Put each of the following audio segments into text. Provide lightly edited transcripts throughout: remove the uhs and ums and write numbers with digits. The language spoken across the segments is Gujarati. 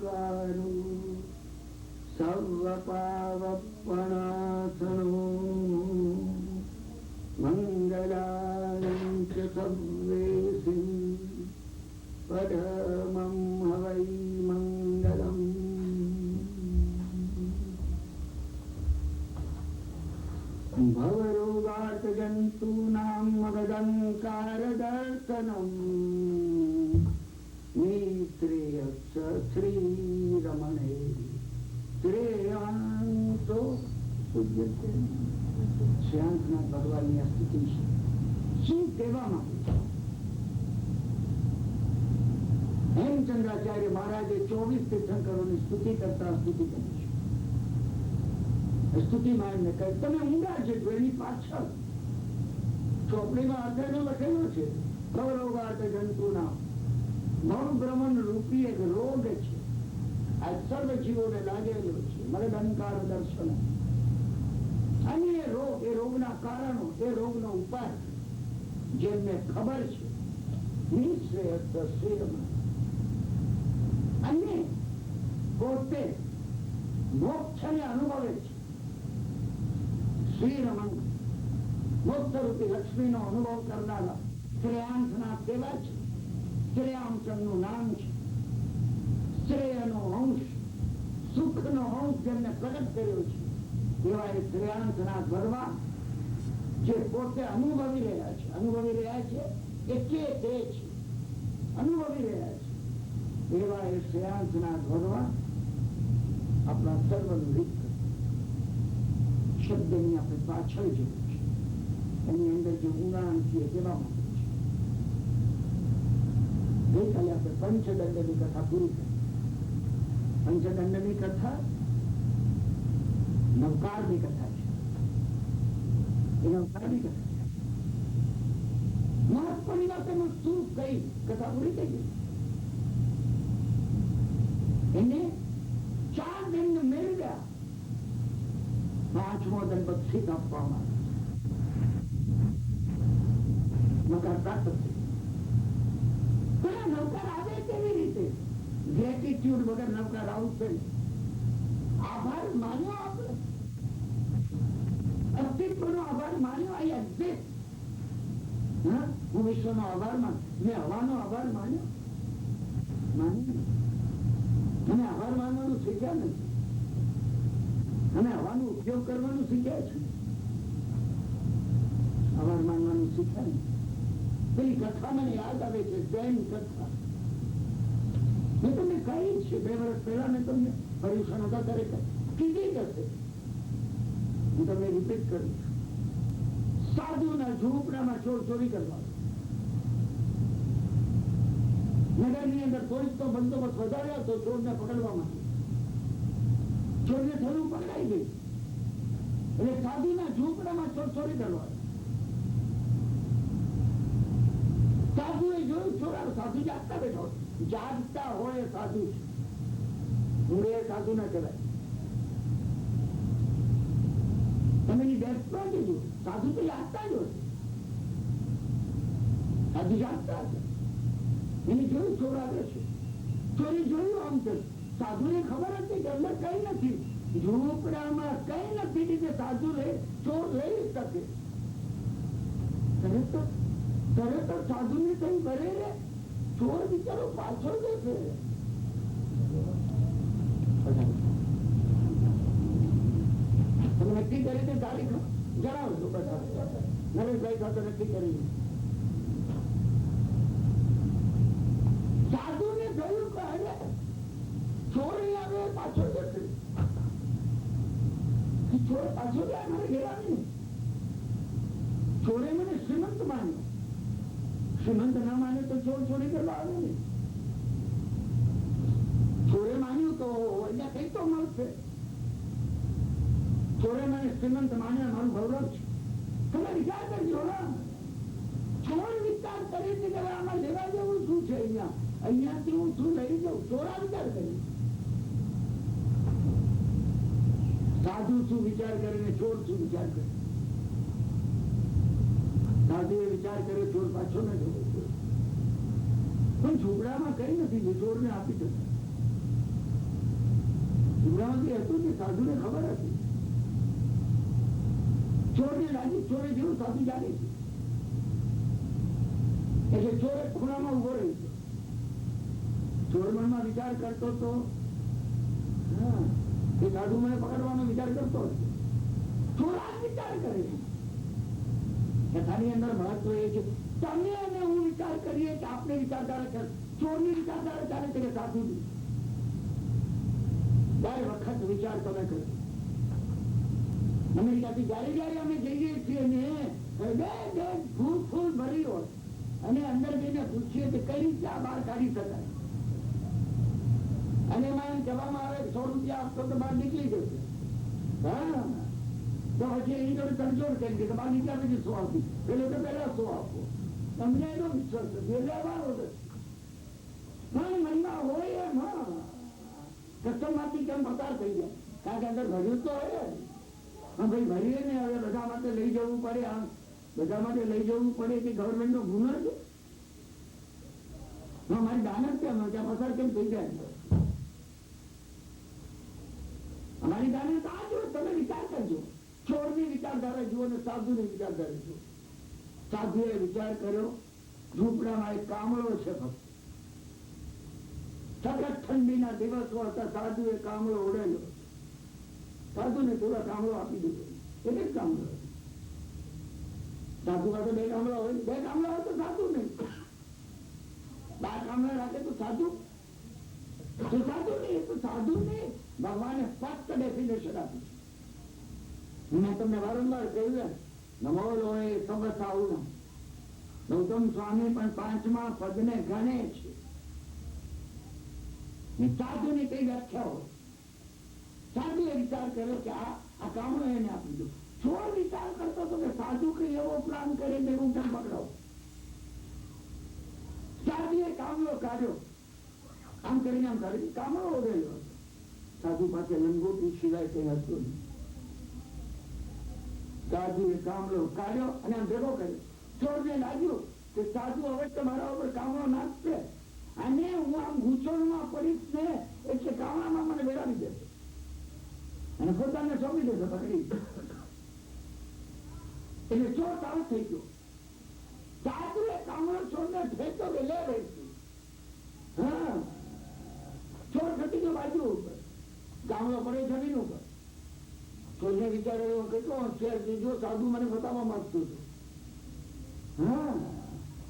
ઓંકારો સર્વ પાવપણાસનો મંગલાયં ચ સર્વેષિં પરમં હવૈ મંગલમ. ભવરોગાર્ત જંતુનાં મગદંકારદર્શનમ નિશ્રેયસ્સ શ્રીરમણે શ્રેયાંતો પૂજ્યતે. શ્રેયાંસનાથ ભગવાનની આ સ્થિતિ છે. શું કહેવા માંગે છે? હેમચંદ્રાચાર્ય મહારાજે 24 તીર્થંકરોની સ્તુતિ કરતા સ્તુતિ કરી છે. સ્તુતિમાં એમને કહે તમે ઊંડા છે એની પાછળ ચોપડીમાં અર્થનો લખેલો છે. ભવરોગાર્ત જંતુના ભવ ભ્રમણ રૂપી એક રોગ છે. આ સર્વ જીવોને લાગેલો છે. મગદંકાર દર્શન અને એ રોગ, એ રોગના કારણો, એ રોગનો ઉપાય જેમને ખબર છે નિશ્રેયસ્સ શ્રીરમણ. અને પોતે મોક્ષને અનુભવે છે. શ્રીરમણ મોક્ષરૂપી લક્ષ્મીનો અનુભવ કરનારા શ્રેયાંસનાથ કેવા છે? શ્રેયાંસનું નામ છે. શ્રેયનો અંશ, સુખનો અંશ જેમને પ્રગટ કર્યો છે એવા એ શ્રેયાંસનાથ ભગવાન જે પોતે અનુભવી રહ્યા છે. અનુભવી રહ્યા છે એટલે તે છે અનુભવી રહ્યા છે એવા એ શ્રેયાંસનાથ ભગવાન આપણા સર્વનું રીત શબ્દની આપણે પાછળ જેવું છે. એની અંદર જે ઊંડાણ છે કેવા માંગે છે. ગઈકાલે આપણે પંચદંડની કથા પૂરી કરી. પંચદંડની કથા નવકારની કથા છે. એ નવકારની કથા છે. મહત્વની વાત એમાં શું કઈ કથા પૂરી થઈ ગઈ. એને 4 દંડ મેળવ્યા. 5મો દંડ બક્ષિસ આપવામાં નવકાર પ્રાપ્ત થઈ. પણ નવકાર આવે કેવી રીતે? ગ્રેટિટ્યુડ વગર નવકાર આવશે. આભાર માન્યો, આપણે અસ્તિત્વનો આભાર માન્યો. આઈ એક્ઝિસ્ટ. હું વિશ્વનો આભાર માન્યો, મેં હવાનો આભાર માન્યો. અમે આભાર માનવાનું શીખ્યા નથી. અમે હવાનો ઉપયોગ કરવાનું શીખ્યા છે. આભાર માનવાનું શીખ્યા નથી. પેલી કથા મને યાદ આવે છે, જૈન કથા. મેં તમને કહી છે 2 વર્ષ પહેલા મેં તમને પર્યુષણ હતા ત્યારે કીધી જશે. હું તમને રિપીટ કરું છું. સાધુના ઝૂંપડામાં ચોર ચોરી કરવા. નગરની અંદર પોલીસનો બંદોબસ્ત વધાર્યો તો ચોરને પકડવામાં. ચોરને થયું પકડાઈ ગઈ. એટલે સાધુના ઝૂંપડામાં ચોર ચોરી કરવા. સાધુએ જોયું ચોરાનો. સાધુ જાગતા બેઠો. જાગતા હોય સાધુ છે. ઊંઘે સાધુ ના કહેવાય. તમે એની બેસવા કીધું. સાધુ તો જાગતા જ હોય. સાધુ જાગતા હતા. એને જોયું ચોર આવે છે. ચોરી જોયું આમ છે. સાધુને ખબર હતી કે અંદર કઈ નથી. ઝૂંપડામાં કઈ નથી કે સાધુ ચોર લઈ શકે. તરત સાધુ ને કઈ કરે રે ચોર બિચારો પાછળ જશે. તમે નક્કી કરી તે તારીખ જણાવજો. બધા નરેશભાઈ સાથે નક્કી કરી. સાધુ ને કહ્યું કે અરે ચોર આવે પાછળ જશે. ચોર પાછો જાય મારે ઘેરાવી. ચોરે મને શ્રીમંત માન્યો. શ્રીમંત ના માને તો ચોર ચોરી કરવા આવે ને. ચોરે માન્યું તો અહીંયા કઈ તો મળશે. ચોરે મને શ્રીમંત માન્યા મારું ગૌરવ છે. તમે વિચાર કરજો. ચોર વિચાર કરી કે આમાં લેવા જેવું શું છે? અહીંયાથી હું શું લઈ જાઉં? ચોરા વિચાર કરી. સાધુ શું વિચાર કરે ને ચોર શું વિચાર કરે? સાધુએ વિચાર કર્યો ચોર પાછો ન જવો. પણ ઝૂંપડામાં કઈ નથી. ચોર ને આપી દે. એમાંથી હતું કે સાધુને ખબર હતી. ચોરને લાગ્યું ચોરે જેવું સાધુ જાણે છે. એટલે ચોરે ખૂણામાં ઉભો રહ્યો છે. ચોર મનમાં વિચાર કરતો હતો, એ સાધુ મને પકડવાનો વિચાર કરતો હતો. ચોર આ વિચાર કરે છે. કથાની અંદર મહત્વ એ છે, તમે અને હું વિચાર કરીએ કે આપણે વિચારધારા ચાલે, ચોરની વિચારધારા ચાલે છે કે સાધુની. દર વખત વિચાર તમે કરો. અમેરિકાથી જયારે અમે જઈએ છીએ ને ફૂલ ફૂલ ભરી હોય અને અંદર જઈને પૂછીએ કે કઈ રીતે આ બહાર કાઢી શકાય, અને એમાં એમ કહેવામાં આવે 100 રૂપિયા આપતો તો બહાર નીકળી જશે. હા, તો પછી એની જોડે તરજોડ કરી દે કે બહાર નીકળ્યા પછી 100 આપી, પેલો તો પહેલા 100 આપો. તમને એનો વિશ્વાસ નથી, લેવાનો નથી. પણ મનમાં હોય એમ કસ્ટમ માંથી કેમ પસાર થઈ જાય, કારણ કે અંદર ભર્યું તો હોય. હા ભાઈ, ભરીએ ને હવે બધા માટે લઈ જવું પડે. આમ બધા માટે લઈ જવું પડે કે ગવર્મેન્ટ નો ગુનો છે. મારી દાનત કેમ ત્યાં પસાર કેમ થઈ જાય? અમારી દાનત આ જો, તમે વિચાર કરજો. ચોરની વિચારધારા જુઓ ને સાધુની વિચારધારા જુઓ. સાધુએ વિચાર કર્યો, ઝૂંપડામાં એક કામળો છે ફક્ત. સખત ઠંડીના દિવસો હતા, સાધુએ કામળો ઉડેલો. સાધુને થોડા કામળો આપી દીધો. એક જ કામળો. સાધુ પાસે 2 કામળા હોય, 2 કામળા હોય તો સાધુ નહીં. 12 કામળા રાખે તો સાધુ નહીં. તો સાધુ નહીં. ભગવાને ફક્ત ડેફિનેશન આપી છે. મેં તમને વારંવાર કહ્યું, નમો લોહે સબસાઉના. ગૌતમ સ્વામી પણ 5મા પદને ગણે છે. સાધુની કઈ વ્યાખ્યા હોય. સાધુએ વિચાર કર્યો કે આ કામો એને આપી દો. ચોર વિચાર કરતો હતો કે સાધુ કઈ એવો પ્લાન કરે કે હું કેમ પકડાવ. સાધુએ કામલો કાઢ્યો, આમ કરીને આમ કાઢી કામલો ઉડેલો હતો. સાધુ પાસે લંગોટી સિવાય કઈ હતું નહીં. સાધુએ કામલો કાઢ્યો અને આમ ભેગો કર્યો. ચોરને લાગ્યું કે સાધુ હવે તો મારા ઉપર કામલો નાખશે અને હું આમ ગૂંચવણમાં પડીશ ને એટલે કામણામાં મને વેરાવી દેશે અને પોતાને સોંપી દેશે પકડી. એટલે ચોર સારું થઈ ગયો. સાધુએ કામણો ચોરને ફેંક્યો કે લે ભાઈ. હા, ચોર ઘટી ગયો બાજુ ઉપર, કામણો પડે જમીન ઉપર. ચોરને વિચાર્યો કેટલો હોશિયાર છે, જો સાધુ મને બતાવવા માંગતું હતું. હા,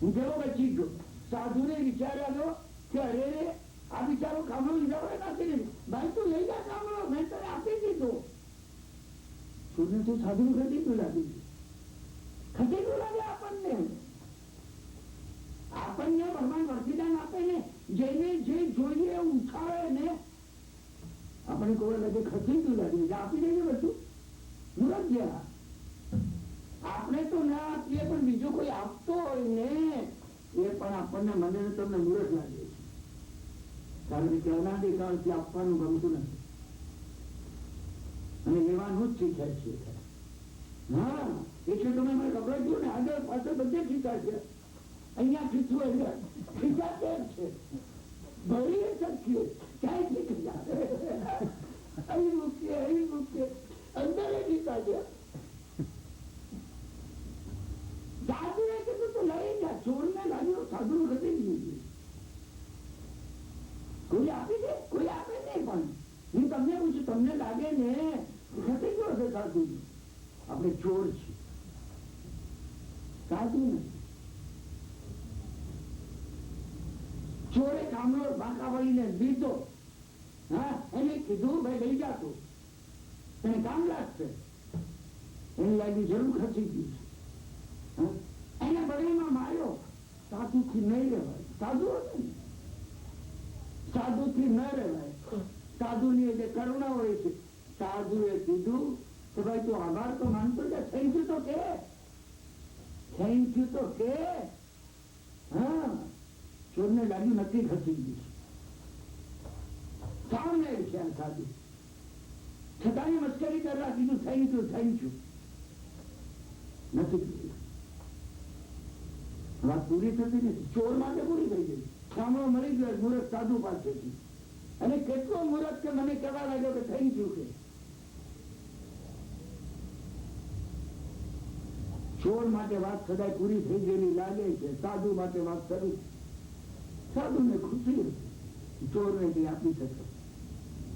હું કેવો બચી ગયો. સાધુને વિચાર્યો કે અરે આ બિચારો કામનો લીધા હોય નથી, ભાઈ તું લઈ જા કામનો, મેં તને આપી દીધો. ચોરને તો સાધુનું ખટીકું લાગી ગયું. ખટીકું લાગે આપણને. આપણને ભગવાન વરસીદાન આપે ને, જેને જે જોઈએ ઉઠાવે ને, આપણને કોઈ લાગે ખટીકું લાગે, આપી દેજે બધું મુરત ગયા. આપણે તો ના આપીએ પણ બીજો કોઈ આપતો હોય ને એ પણ આપણને મને તમને મુરત લાગે છે. કારણ કે અનાદિકાળથી આપવાનું ગમતું નથી અને લેવાનું જ શીખાય છે. હા, એટલે તમે મને ખબર જો ને આગળ પાછળ બધે શીખાય છે. અહીંયા ખીચવું એટલે ખીચાતે જ છે, ભરીએ શકીએ ક્યાંય શીખી જાય. અહીં મૂકીએ અંદર શીખાય છે. સાધુએ કીધું તો લઈ ગયા. ચોરને લાગ્યો સાધુનું ઘટી ગયું છે. કોઈ આપી દે, કોઈ આપે નહીં. પણ હું તમને પૂછું, તમને લાગે ને ઘટી ગયો છે સાધુ? આપણે ચોર છીએ, સાધુ નથી. ચોરે કામનો બાંકા વળીને લીધો. હા, એને કીધું ભાઈ લઈ જા તું, તને કામ લાગશે. એને લાગ્યું જરૂર ખસી ગયું છે. એને બળીમાં માર્યો. સાધુથી નહીં રહેવાય. સાધુ હતો ને, સાધુથી ન રહેવાય. સાધુની જે કરુણા હોય છે. સાધુએ કીધું કે ભાઈ તું આભાર તો માનતો છે, થેન્ક યુ તો કે, થેન્ક યુ તો કે. હા, ચોરને લાગ્યું નથી ખસી ગયું. સામને છે આ સાધુ, છતાં મસ્કરી કરવા કીધું થેન્ક યુ નથી. વાત પૂરી થતી નથી. ચોર માટે પૂરી થઈ ગઈ. કામો મળી ગયો મુરત સાધુ પાસેથી. અને કેટલું મૂકો મુહૂર્ત કે મને કહેવા લાગ્યો કે થેન્ક યુ કે ચોર માટે વાત કદાચ પૂરી થઈ ગયેલી લાગે છે, સાધુ માટે વાત કરું. સાધુને ખુશી ચોરને કઈ આપી શકે.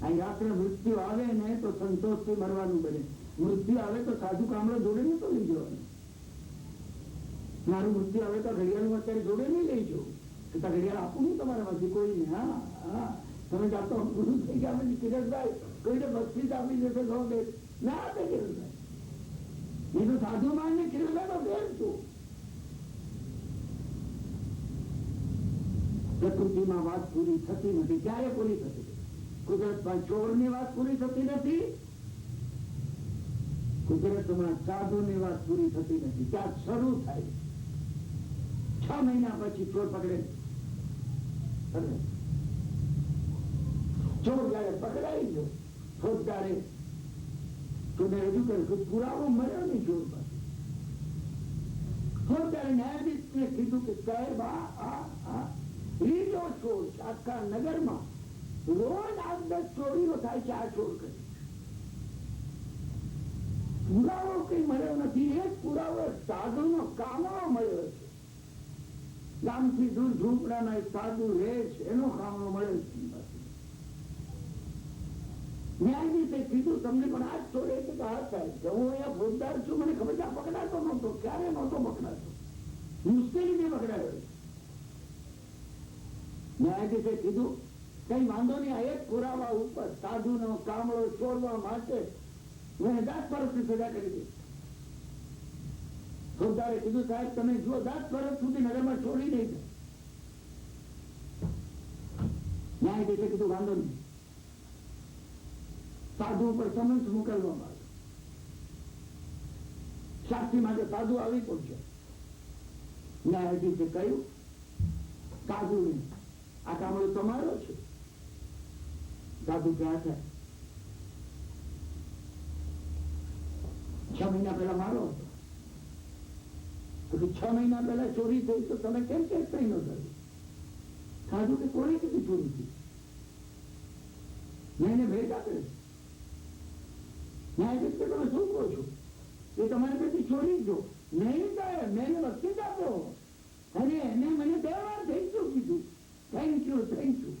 અહીં રાત્રે મૃત્યુ આવે ને તો સંતોષથી મરવાનું બને. મૃત્યુ આવે તો સાધુ કામડો જોડે નહીં તો લઈ જવાનું. મારું મૃત્યુ આવે તો ઘડિયાળનું અત્યારે જોડે નહીં લઈ જવું. ઘડિયાળ આપું નહીં તમારામાંથી કોઈને. હા હા, તમે જાતો પૂરું થઈ ગયા પછી કિરણભાઈ કોઈને બક્ષીસ આપી જશે તો ના આપે કિરણભાઈ. એ તો સાધુ માનને કિરણભાઈ નો ફેર છું. પ્રકૃતિમાં વાત પૂરી થતી નથી. ક્યારે પૂરી થતી? કુદરતમાં ચોરની વાત પૂરી થતી નથી, કુદરતમાં સાધુની વાત પૂરી થતી નથી. ત્યાં શરૂ થાય 6 મહિના પછી ચોર પકડે. ચોર જયારે પકડાઈ ગયો, ફોજદારે ચોરને રજૂ કર્યું, પુરાવો મળ્યો નહીં ચોર પાસે. ફોજદારે ન્યાયાધીશને કીધું કે સાહેબ ત્રીજો ચોર છે આખા નગરમાં, રોજ 8-10 ચોરીઓ થાય છે, આ ચોર કરી. પુરાવો કઈ મળ્યો નથી. એક પુરાવો સાધુનો કામળો મળ્યો છે. ગામથી દૂર ઝૂંપડાના એક સાધુ રહે છે, એનો કામળો મળ્યો છે. ન્યાયાધીશે કીધું તમને પણ આ જ ચોરે છે કે હા સાહેબ કે હું અહીંયા ફોજદાર છું, મને ખબર છે આ પકડાતો નહોતો. ક્યારે નહોતો પકડાતો? મુશ્કેલીથી પકડાયો. ન્યાયાધીશે કીધું કઈ વાંધો નહીં, આ એક પુરાવા ઉપર સાધુનો કામળો ચોરવા માટે મેં 10 વર્ષની સજા કરી દીધી. ફોજદારે કીધું સાહેબ તમે જુઓ 10 વર્ષ સુધી નગરમાં ચોરી નહીં થાય. ન્યાયાધીશે કીધું વાંધો નહીં, સાધુ ઉપર સમન્સ મોકલવામાં આવ્યો. સાક્ષી માટે સાધુ આવી પહોંચ્યો. ન્યાયાધીશે કહ્યું સાધુને આ કામળો તમારો છે. સાધુ ક્યાં છે? 6 મહિના પહેલા મારો હતો. 6 મહિના પહેલા ચોરી થઈ તો તમે કેમ કેસ કઈ ન કર્યું? સાધુ કે કોને કીધું ચોરી થઈ? મેં એને ભેટ આપે. ન્યાયાધીશ કે તમે શું કહો છો? એ તમારે પછી ચોરી જો નહીં થાય. મેં એને બક્ષીસ આપ્યો અને એને મને 2 વાર થેન્ક યુ કીધું. Thank you thank you.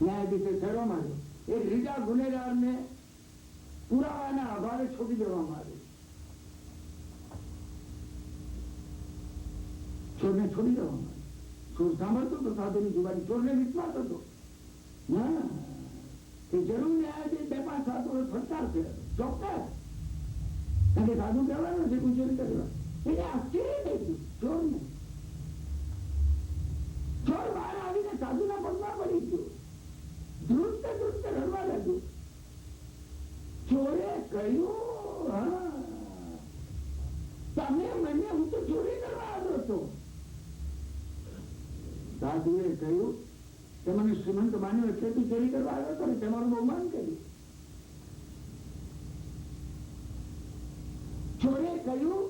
ન્યાયાધીશે ફેરો માર્યો. એક રીજા ગુનેગારને પુરાવાના આભારે છોડી દેવામાં આવ્યો. ચોરને છોડી દેવામાં આવ્યો. ચોર સાંભળતો હતો સાધુની જુબાની. ચોરને વિશ્વાસ હતો ના કે જરૂર ન્યાયાધીશ 2-5 સાધુ ફટકાર છે ચોક્કસ. કારણ કે સાધુ કહેવાનું છે કોઈ ચોરી કરવા. એને આશ્ચર્ય થઈ ગયું ચોરને. ચોર બહાર આવીને સાધુના પગમાં પડી ગયો. ધ્રુજતે ધ્રુજતે રડવા લાગ્યું. ચોરે કહ્યું તમે મને, હું તો ચોરી કરવા આવ્યો હતો. સાધુએ કહ્યું કે મને શ્રીમંત માન્યો એટલે તું ચોરી કરવા આવ્યો હતો ને તમારું બહુમાન કર્યું. ચોરે કહ્યું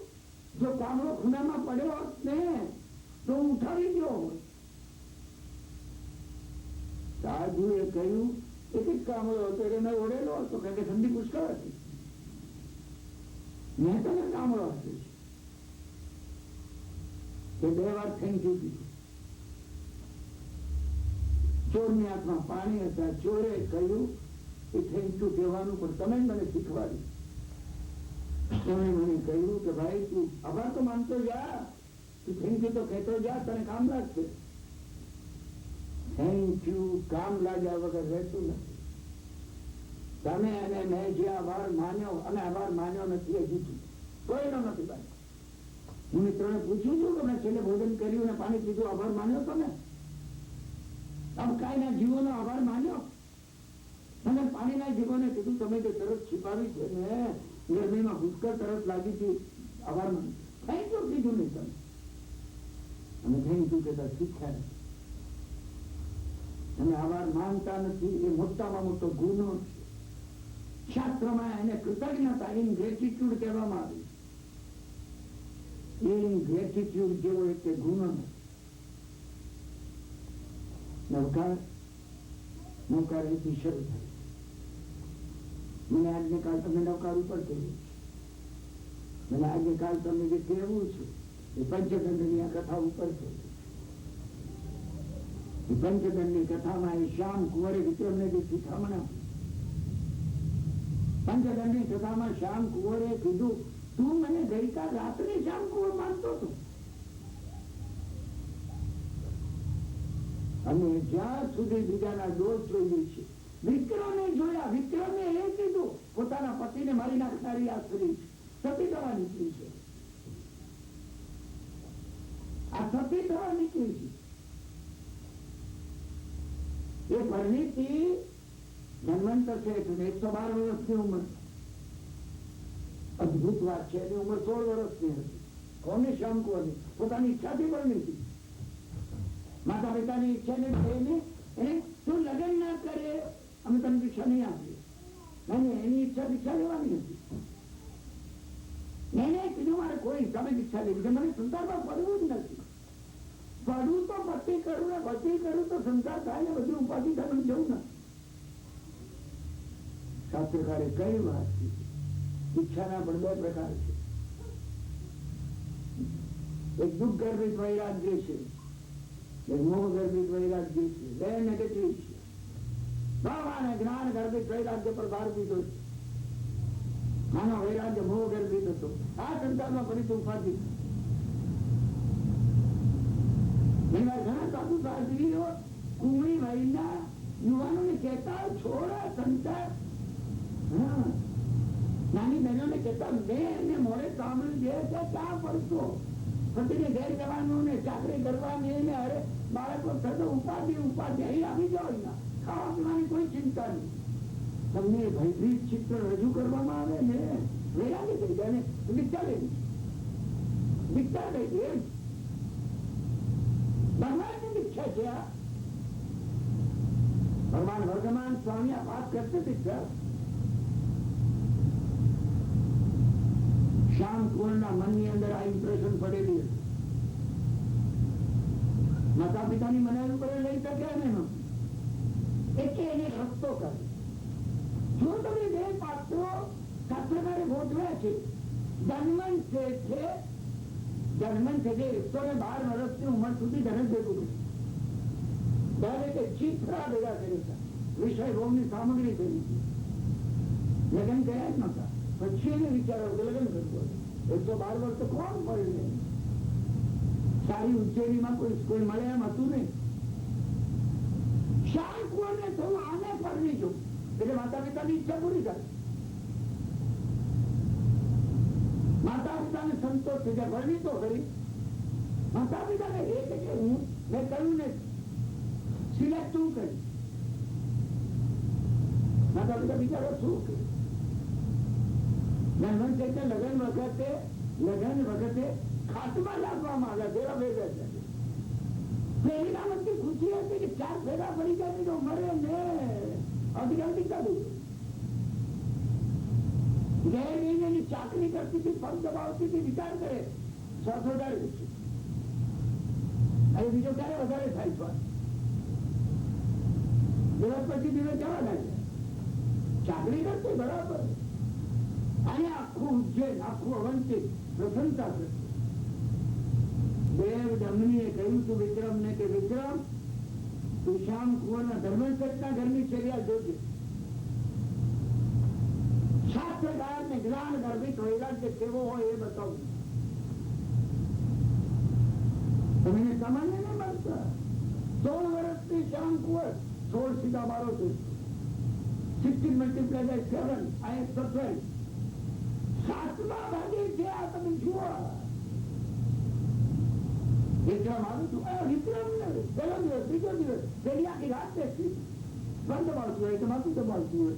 જો કામળો ખૂણામાં પડ્યો હોત ને તો હું ઉઠાવી ગયો હોત. સાધુએ કહ્યું એક જ કામળો હતો એટલે મેં ઓળેલો હતો કારણ કે ઠંડી પુષ્કળ હતી. મેં તને કામળો આપ્યો છે. 2 વાર થેન્ક યુ કીધું. ચોરની હાથમાં પાણી હતા. ચોરે કહ્યું એ થેન્ક યુ કહેવાનું પણ તમે મને શીખવાડ્યું. તમે મને કહ્યું કે ભાઈ તું આભાર તો માનતો જા, તું થેન્ક યુ તો કહેતો જા, તને કામ લાગશે. થેન્ક યુ કામ લાગ્યા વગર રહેતું નથી. તમે અને મેં જે આભાર માન્યો અને આભાર માન્યો નથી એ જીતું કોઈનો નથી. ભાઈ હું મિત્રોને પૂછ્યું છું કે મેં છેલ્લે ભોજન કર્યું અને પાણી પીધું, આભાર માન્યો તમે? અબકાઈના જીવોનો આભાર માન્યો? અને પાણીના જીવોને કીધું તમે જે તરસ છીપાવી છે ને ગરમીમાં ભૂસ્કર તરસ લાગી હતી, આભાર માન્યો? થેન્ક યુ કીધું નહીં તમે. અને થેન્ક યુ કહેતા શીખ્યા નથી. તમે આભાર માનતા નથી. એ મોટામાં મોટો ગુનો છે. શાસ્ત્રમાં એને કૃતજ્ઞતા ઇનગ્રેટિટ્યુડ કહેવામાં આવી. ઇનગ્રેટિટ્યુડ જેવો એક ગુનો નથી. નવકાર નવકાર અહીંથી શરૂ થાય. મને આજને કાલ તમને નવકાર ઉપર કહેવું છે. મને આજને કાલ તમને જે કહેવું છે એ પંચદંડની આ કથા ઉપર કહેવું છે. એ પંચદંડની કથામાં એ શ્યામ કુંવરે વિક્રમને જે શીખામણ પંચદંડની કથામાં શ્યામ કુંવરે કીધું, તું મને ગઈકાલ રાત્રે શ્યામ કુંવર માનતો હતો અને જ્યાં સુધી બીજાના દોષ જોઈએ છે. વિક્રમે જોયા, વિક્રમે એ કીધું પોતાના પતિને મારી નાખનારી આ સ્ત્રી સતી થવા નીકળી છે, આ સતી થવા નીકળી છે. એ પરિણીતિ ધન્વંતર છે, 112 વર્ષની ઉંમર. અદભુત વાત છે. એની ઉંમર 16 વર્ષની હતી. કોને? શ્યામ કુંવરની પોતાની ઈચ્છાથી પરિણીતિ. માતા પિતાની ઈચ્છાને એને તું લગ્ન ના કરે અમે તને દીક્ષા નહીં આપીએ. એની ઈચ્છા દીક્ષા લેવાની હતી. એને કીધું મારે કોઈ હિસાબે દીક્ષા લેવી છે, મને સંસારમાં પડવું જ નથી. પડવું તો પતિ કરું ને પતિ કરું તો સંસાર થાય ને બધી ઉપાધિ થાય જવું નથી. શાસ્ત્રકારે કઈ વાત કીધી? ઈચ્છાના પણ 2 પ્રકાર છે. એક દુઃખ ગર્ભિત વૈરાગ્ય છે, એક મોહ ગર્ભિત વૈરાગ્ય છે. 2 નેગેટિવ છે. ભગવાને જ્ઞાન ગર્ભિત વૈરાગ્ય પર ભાર દીધો છે. આનો વૈરાગ્ય મોહ ગર્ભિત હતો. આ સંસારમાં ફરી ઉપાધિ. ઘણા સાધુ સાધ્વીઓ કુંવરી વયના યુવાનોને કહેતા, છોડા સંસાર. નાની બહેનોને કહેતા, મેં એને મોડે સાંભળ્યું છે ક્યાં પડતો પતિને ઘેર જવાનું ને ચાકરી કરવાની ને અરે બાળકો થતો ઉપાધિ અહીં આવી જાઓ. ખાવા પીવાની કોઈ ચિંતા નહીં. તમને ભયભીત ચિત્ર રજૂ કરવામાં આવે ને વૈરાગી થઈ જાય ને દીક્ષા લેવી. દીક્ષા લઈ દે. ભગવાનની દીક્ષા છે આ. ભગવાન વર્ધમાન સ્વામી આ વાત કરते દીક્ષા. શ્યામ કુંવરના મનની અંદર આ ઇમ્પ્રેશન પડેલી હતી. માતા પિતાની મનાવી ઉપર લઈ શકે ને એટલે એને રસ્તો કરે. જો તમે 2 પાત્રો શાસ્ત્રકારે ગોઠવ્યા છે. જન્મન છે જે 112 વર્ષની ઉંમર સુધી ધન ભેગું કર્યું. દરેકે ચિત્રા ભેગા કર્યા. વિષય ભોગની સામગ્રી કરી. લગ્ન કર્યા જ નતા. પછી એને વિચારો કે લગ્ન કરવું. 112 વર્ષ તો કોણ પડે? સારી ઉજ્જૈનીમાં કોઈ મળે એમ હતું નહીં. શ્યામ કુંવરને થયું આને પરણી જવું એટલે માતા પિતાની ઈચ્છા પૂરી થાય. માતા પિતાને સંતોષ થઈ જાય. પરણી તો કરી. માતા પિતાને એ કે હું મેં કહ્યું ને સિલેક્ટ શું કરી. માતા પિતા બિચારો શું કર્યું? લગ્ન વખતે ખાતમાં લાગવામાં આવ્યા. ફેરા ભેગા છે. એના વખતે ખુશી હતી કે 4 ફેરા પડી જાય તો મરે ને અધિકારી કાઢું. એની ચાકરી કરતી હતી, પગ દબાવતી હતી. વિચાર કરે 600,000 હવે બીજો ક્યારે વધારે થાય છે. દિવસ પછી દિવસ જવા લાગે. ચાકરી કરતી બરાબર. અને આખું ઉજ્જૈન આખું અવંતિક પ્રશંસા કરતી. દેવ દમનીએ કહ્યું તું વિક્રમ ને કે વિક્રમ તું શ્યામ કુંવરના ધર્મસેઠના ઘરની ચર્યા જોજે. શાસ્ત્રકાર ને જ્ઞાન ગર્ભિત વૈરાગ્ય કેવો હોય એ બતાવું. તમને સામાન્ય નહીં મળતા. 16 વર્ષની શ્યામ કુંવર. 16 સીધા 12 16 મલ્ટીપ્લાય બાય 7 આ 112. 7મા ભાગે છે આ. તમે જુઓ વિક્રમ આવ્યું હતું. વિક્રમ ને પહેલો દિવસ બીજો દિવસ પેલી આખી રાત બેસી બંધ દબાવતું હોય તો માથું દબાવતું હોય.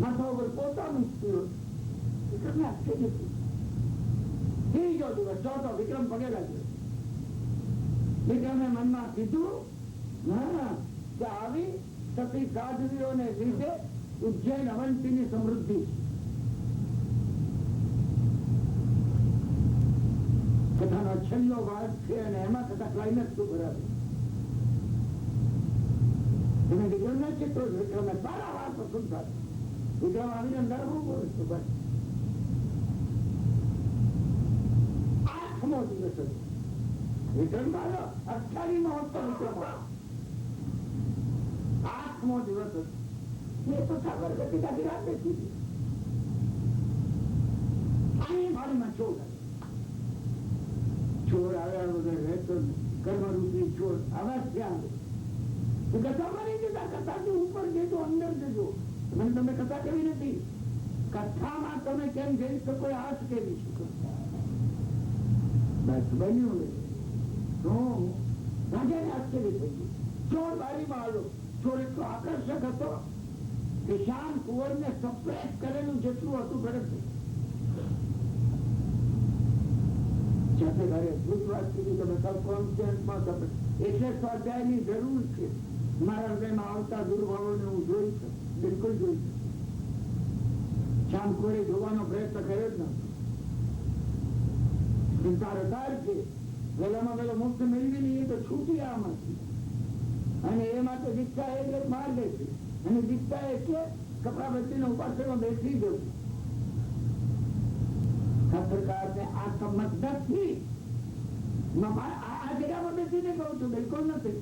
માથા ઉપર પોતા મૂકતું હોય. વિક્રમને આશ્ચર્ય થયું. ત્રીજો દિવસ ચોથો વિક્રમ પગે લાગ્યો. વિક્રમે મનમાં કીધું કે આવી સતી સાધ્વીઓને લીધે ઉજ્જૈન અવંતીની સમૃદ્ધિ કથાનો છેલ્લો ભાગ છે અને એમાં કથા ક્લાઇમેક્સ શું કરાવે. અને વિક્રમના ચિત્રો વિક્રમને પારાવાર પસંદ થાય. વિક્રમ આવીને નરવું બોલે છે. બસ 8મો દિવસ હતો વિક્રમ આવ્યો. 28 મહોત્સવ વિક્રમ 8મો દિવસ હતો. એ તો સાગર ગતિ કાઢી રાત બેસી અહીં મારીમાં ચોર આવ્યા વગર રહેતો કર્મરૂપી ચોર આવા ક્યાં કથામાં નહીં જતા. કથાથી ઉપર જજો, અંદર જજો. મને તમે કથા કેવી નથી. કથામાં તમે કેમ જઈ શકો આશ કેવી શકો. બસ બન્યું તો રાજાને આશ્ચર્ય થઈ ગયું. ચોર બારીમાં આવ્યો. ચોર એટલો આકર્ષક હતો કે શ્યામ કુંવરને સપ્રેસ કરેલું જેટલું હતું ગરજ સાથે ઘરે અદભુત વાત કીધી. તમે સબકોન્શિયસમાં એટલે સ્વાધ્યાયની જરૂર છે. મારા હૃદયમાં આવતા દુર્ભાવોને હું જોઈ શકું, બિલકુલ જોઈ શકું. શ્યામ કુંવરે જોવાનો પ્રયત્ન કર્યો જ નથી. સંસાર અધાર છે. વહેલામાં વહેલો મુક્ત મેળવી લઈએ તો છૂટી આમાંથી. અને એમાં તો દીક્ષા એટલે માર લે છે. અને દીક્ષા એટલે કપડા બચીને ઉપાસમાં બેસી જવું. સરકારને આ સંમત નથી. આ જગ્યામાં બેસીને કહું છું, બિલકુલ નથી.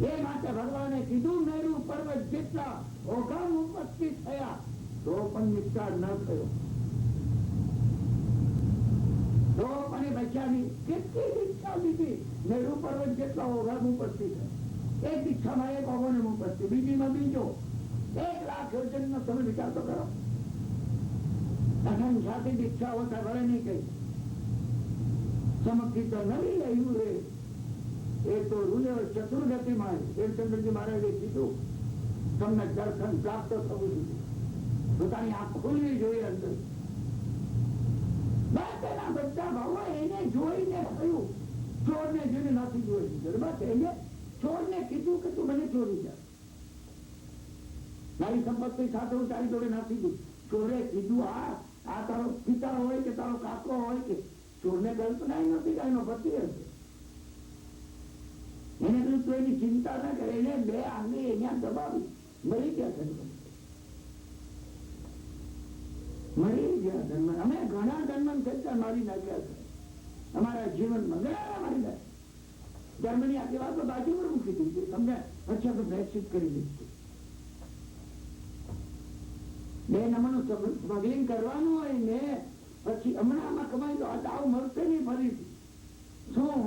એ માટે ભગવાને કીધું મેરુ પર્વત જેટલા ઓઘમ ઉપસ્થિત થયા તો પણ નિષ્ઠા ન થયો. તો પણ બચ્ચાની કેટલી દીક્ષા લીધી. મેરુ પર્વત જેટલા ઓઘમ ઉપસ્થિત થયા. એક દીક્ષામાં એક ઓઘમ ઉપસ્થિત, બીજીમાં બીજો. 1,00,000 યોજનનો તમે વિચાર તો કરો. અસંખ્યાતી દીક્ષા હોતા ભલે નહીં કઈ સમક્ષી તો નવી રહ્યું રે. એ તો રૂલ્યો ચતુર્ગતિમાં દેવચંદ્રજી મહારાજે કીધું તમને દર્શન પ્રાપ્ત થવું જોઈએ. પોતાની આંખ ખોલવી જોઈએ અંદર. બસ એના બધા ભાવો એને જોઈને થયું. ચોરને જોઈને નથી જોઈ દીધું. બસ એને ચોરને કીધું કે તું મને ચોરી જા. મારી સંપત્તિ સાથે હું તારી જોડે નાખી દઉં. ચોરે કીધું આ તારો પિતા હોય કે તારો કાકો હોય કે ચોરને કલ્પના નથી કે એનો પતિ હશે. એને કીધું તું એની ચિંતા ના કરે. એને 2 આંગળી અહીંયા દબાવી મરી ગયા ધર્મ. મરી ગયા ધર્મ. અમે ઘણા ધર્મ કરતા મારી નાખ્યા છે અમારા જીવનમાં. ઘણા મારી નાખ્યા. ધર્મની આખી વાતો બાજુ પર મૂકી દીધી. તમને પછી આપણે પ્રેક્ષિત કરી દીધું. 2 નંબરનું સ્મગલિંગ કરવાનું હોય ને પછી હમણાં કમાઈ દો. આવું મળશે નહીં ફરીથી. શું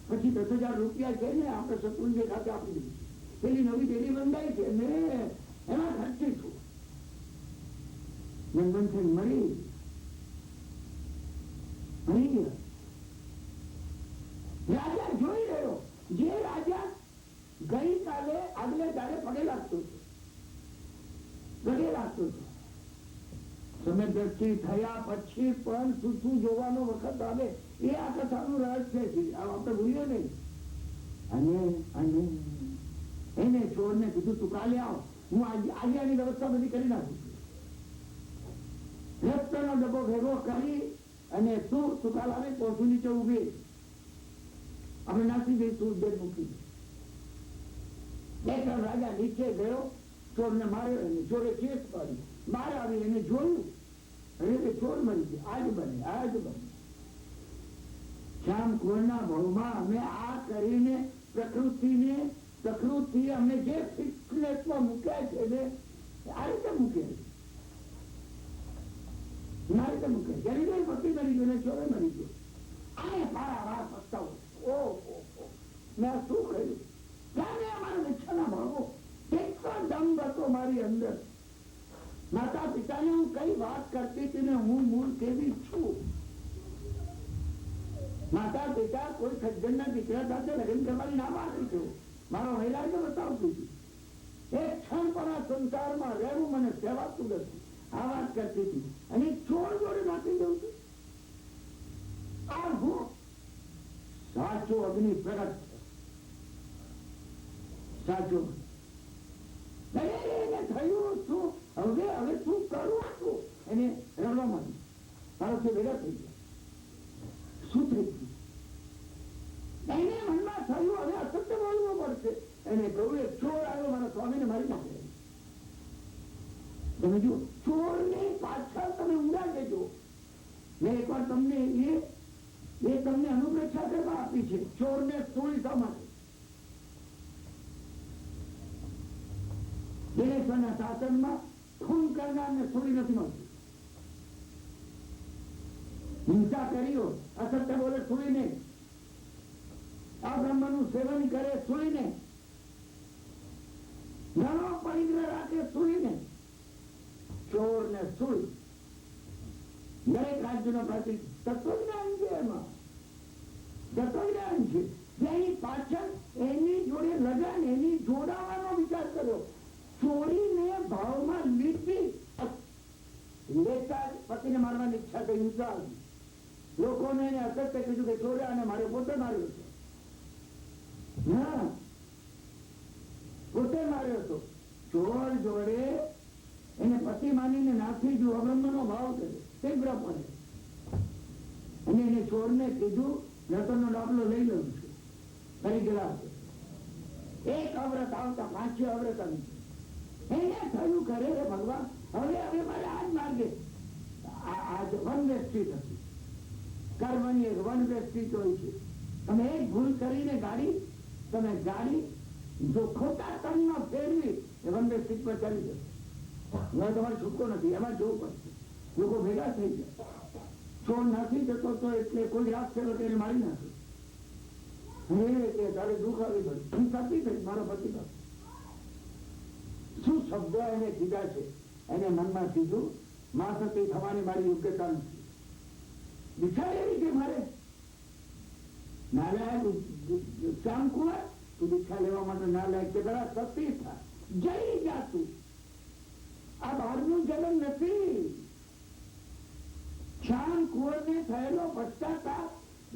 પછી 10,000 રૂપિયા છે ને આપણે શત્રુંજય ખાતે આપી દીધું. પેલી નવી ડેરી બંધાઈ છે ને એમાં ખર્ચે છું. મનબન થઈ મરી ગયા. રાજા જોઈ રહ્યો. જે રાજા ગઈકાલે આગલે દાડે પગે લાગતો હતો, ગળે લાગતો હતો. સમય દ્રષ્ટિ થયા પછી પણ શું જોવાનો વખત આવે એ આ કથાનું રહસ્ય છે. આપણે ભૂલીએ નહીં. અને એને ચોરને કીધું તું કાલે આવ, હું આજે આની વ્યવસ્થા બધી કરી નાખું છું. રસ્તનો ડબ્બો ભેગો કરી અને તું કાલ આવે કોઠું નીચે ઉભી અમે નાખી દઈશું. ઉદ્દેશ મૂકી 2-3 રાજા નીચે ગયો. ચોરને માર્યો. એને ચોરે કેસ પાડી. બહાર આવી એને જોયું. અને ચોર મરી ગયો. આજ બને. શ્યામ કુંવરના ભાવમાં અમે આ કરીને પ્રકૃતિ અમને જે ફિટનેસમાં મૂક્યા છે ને આ રીતે મૂકે. આ રીતે મૂકે. જેની કોઈ પતિ મરી ગયો ને ચોરે મરી ગયો. આને પારાવાર પસ્તાવો. મેં શું કર્યું? ત્યારે અમારા નિચ્છાના ભાવો કેટલો દંભ હતો મારી અંદર. માતા પિતાને હું કઈ વાત કરતી હતી ને હું મૂળ કેવી છું. માતા પિતા કોઈ સજ્જનના દીકરા સાથે લગ્ન કરવાની ના પાડતી છું. મારો વૈરાગ બતાવતું હતું. એક ક્ષણ પણ આ સંસારમાં રહેવું મને સેવાતું નથી. આ વાત કરતી હતી. અને ચોર જોડે નાખી દઉં છું. આ હું સાચો અગ્નિ પ્રગટ છે. સાચો થયું શું? હવે શું કરું છું? એને રડવા માંડી. મારો તે ભેગા થઈ ગયા. શું થઈ ગયું? એને મનમાં થયું હવે અસત્ય બોલવું પડશે. એને કહ્યું એક ચોર આવ્યો મારા સ્વામીને મારી નાખે. તમે જુઓ, ચોરની પાછળ તમે ઊંડા જજો. મેં એકવાર તમને એ તમને અનુપ્રેક્ષા કરવા આપી છે. ચોરને સૂળી શા માટે? દેશના શાસનમાં ખૂન કરનારને સૂળી નથી મળતી. હિંસા કર્યો, અસત્ય બોલે સૂળીને, આ બ્રહ્મનું સેવન કરે સૂળીને, ઘણો પરિગ્રહ રાખે સૂળીને, ચોર ને સૂળી. દરેક રાજ્યનો પ્રતિક તત્વજ્ઞાન છે. એમાં તત્વજ્ઞાન છે. જેની પાછળ એની જોડે લગાન, એની જોડાવાનો વિચાર કર્યો. ચોરીને ભાવમાં લીધી લેતા પતિને મારવાની ઈચ્છા થઈ, હિંસા આવી. લોકોને એને અસત્ય કીધું કે ચોર્યા અને મારે પોતે માર્યો છે. હા, પોતે માર્યો હતો. ચોર જોડે એને પતિ માનીને નાખી જો અબ્રહ્મનો ભાવ કર્યો, તીવ્ર પડે. અને એને ચોરને કીધું રતનનો દાખલો લઈ લઉં છું, ફરી ગયા. એક અવ્રત આવતા પાંચે અવ્રત આવી. એને થયું કરે રે ભગવાન, હવે મારે આજ માર્ગે આજ વન વેસ્ટી થતી. કર્મની એક વન વેસ્ટી હોય છે. તમે એક ભૂલ કરીને ગાડી જો ખોટા ટર્નમાં ફેરવી એ વન વેસ્ટી પર ચાલી જશે. હવે તમારે છૂટકો નથી, એમાં જોવું પડશે. લોકો ભેગા થઈ જાય. ચોર નથી જતો તો એટલે કોઈ રાત થયો એને મારી નાખે. તારે દુઃખ આવી ગયું, હિંસા થઈ મારા પતિ પાસે. શું શબ્દ એને કીધા છે? એને મનમાં કીધું, મા સતી થવાની મારી યોગ્યતા નથી. વિચાર એવી કે મારે નાલાયક શ્યામ કુંવર, તું દીક્ષા લેવા માટે નાલાયક કે પેલા સતી થા, જઈ જાતું. આ બહારનું જલન નથી. શ્યામ કુંવરને થયેલો પશ્ચાતાપ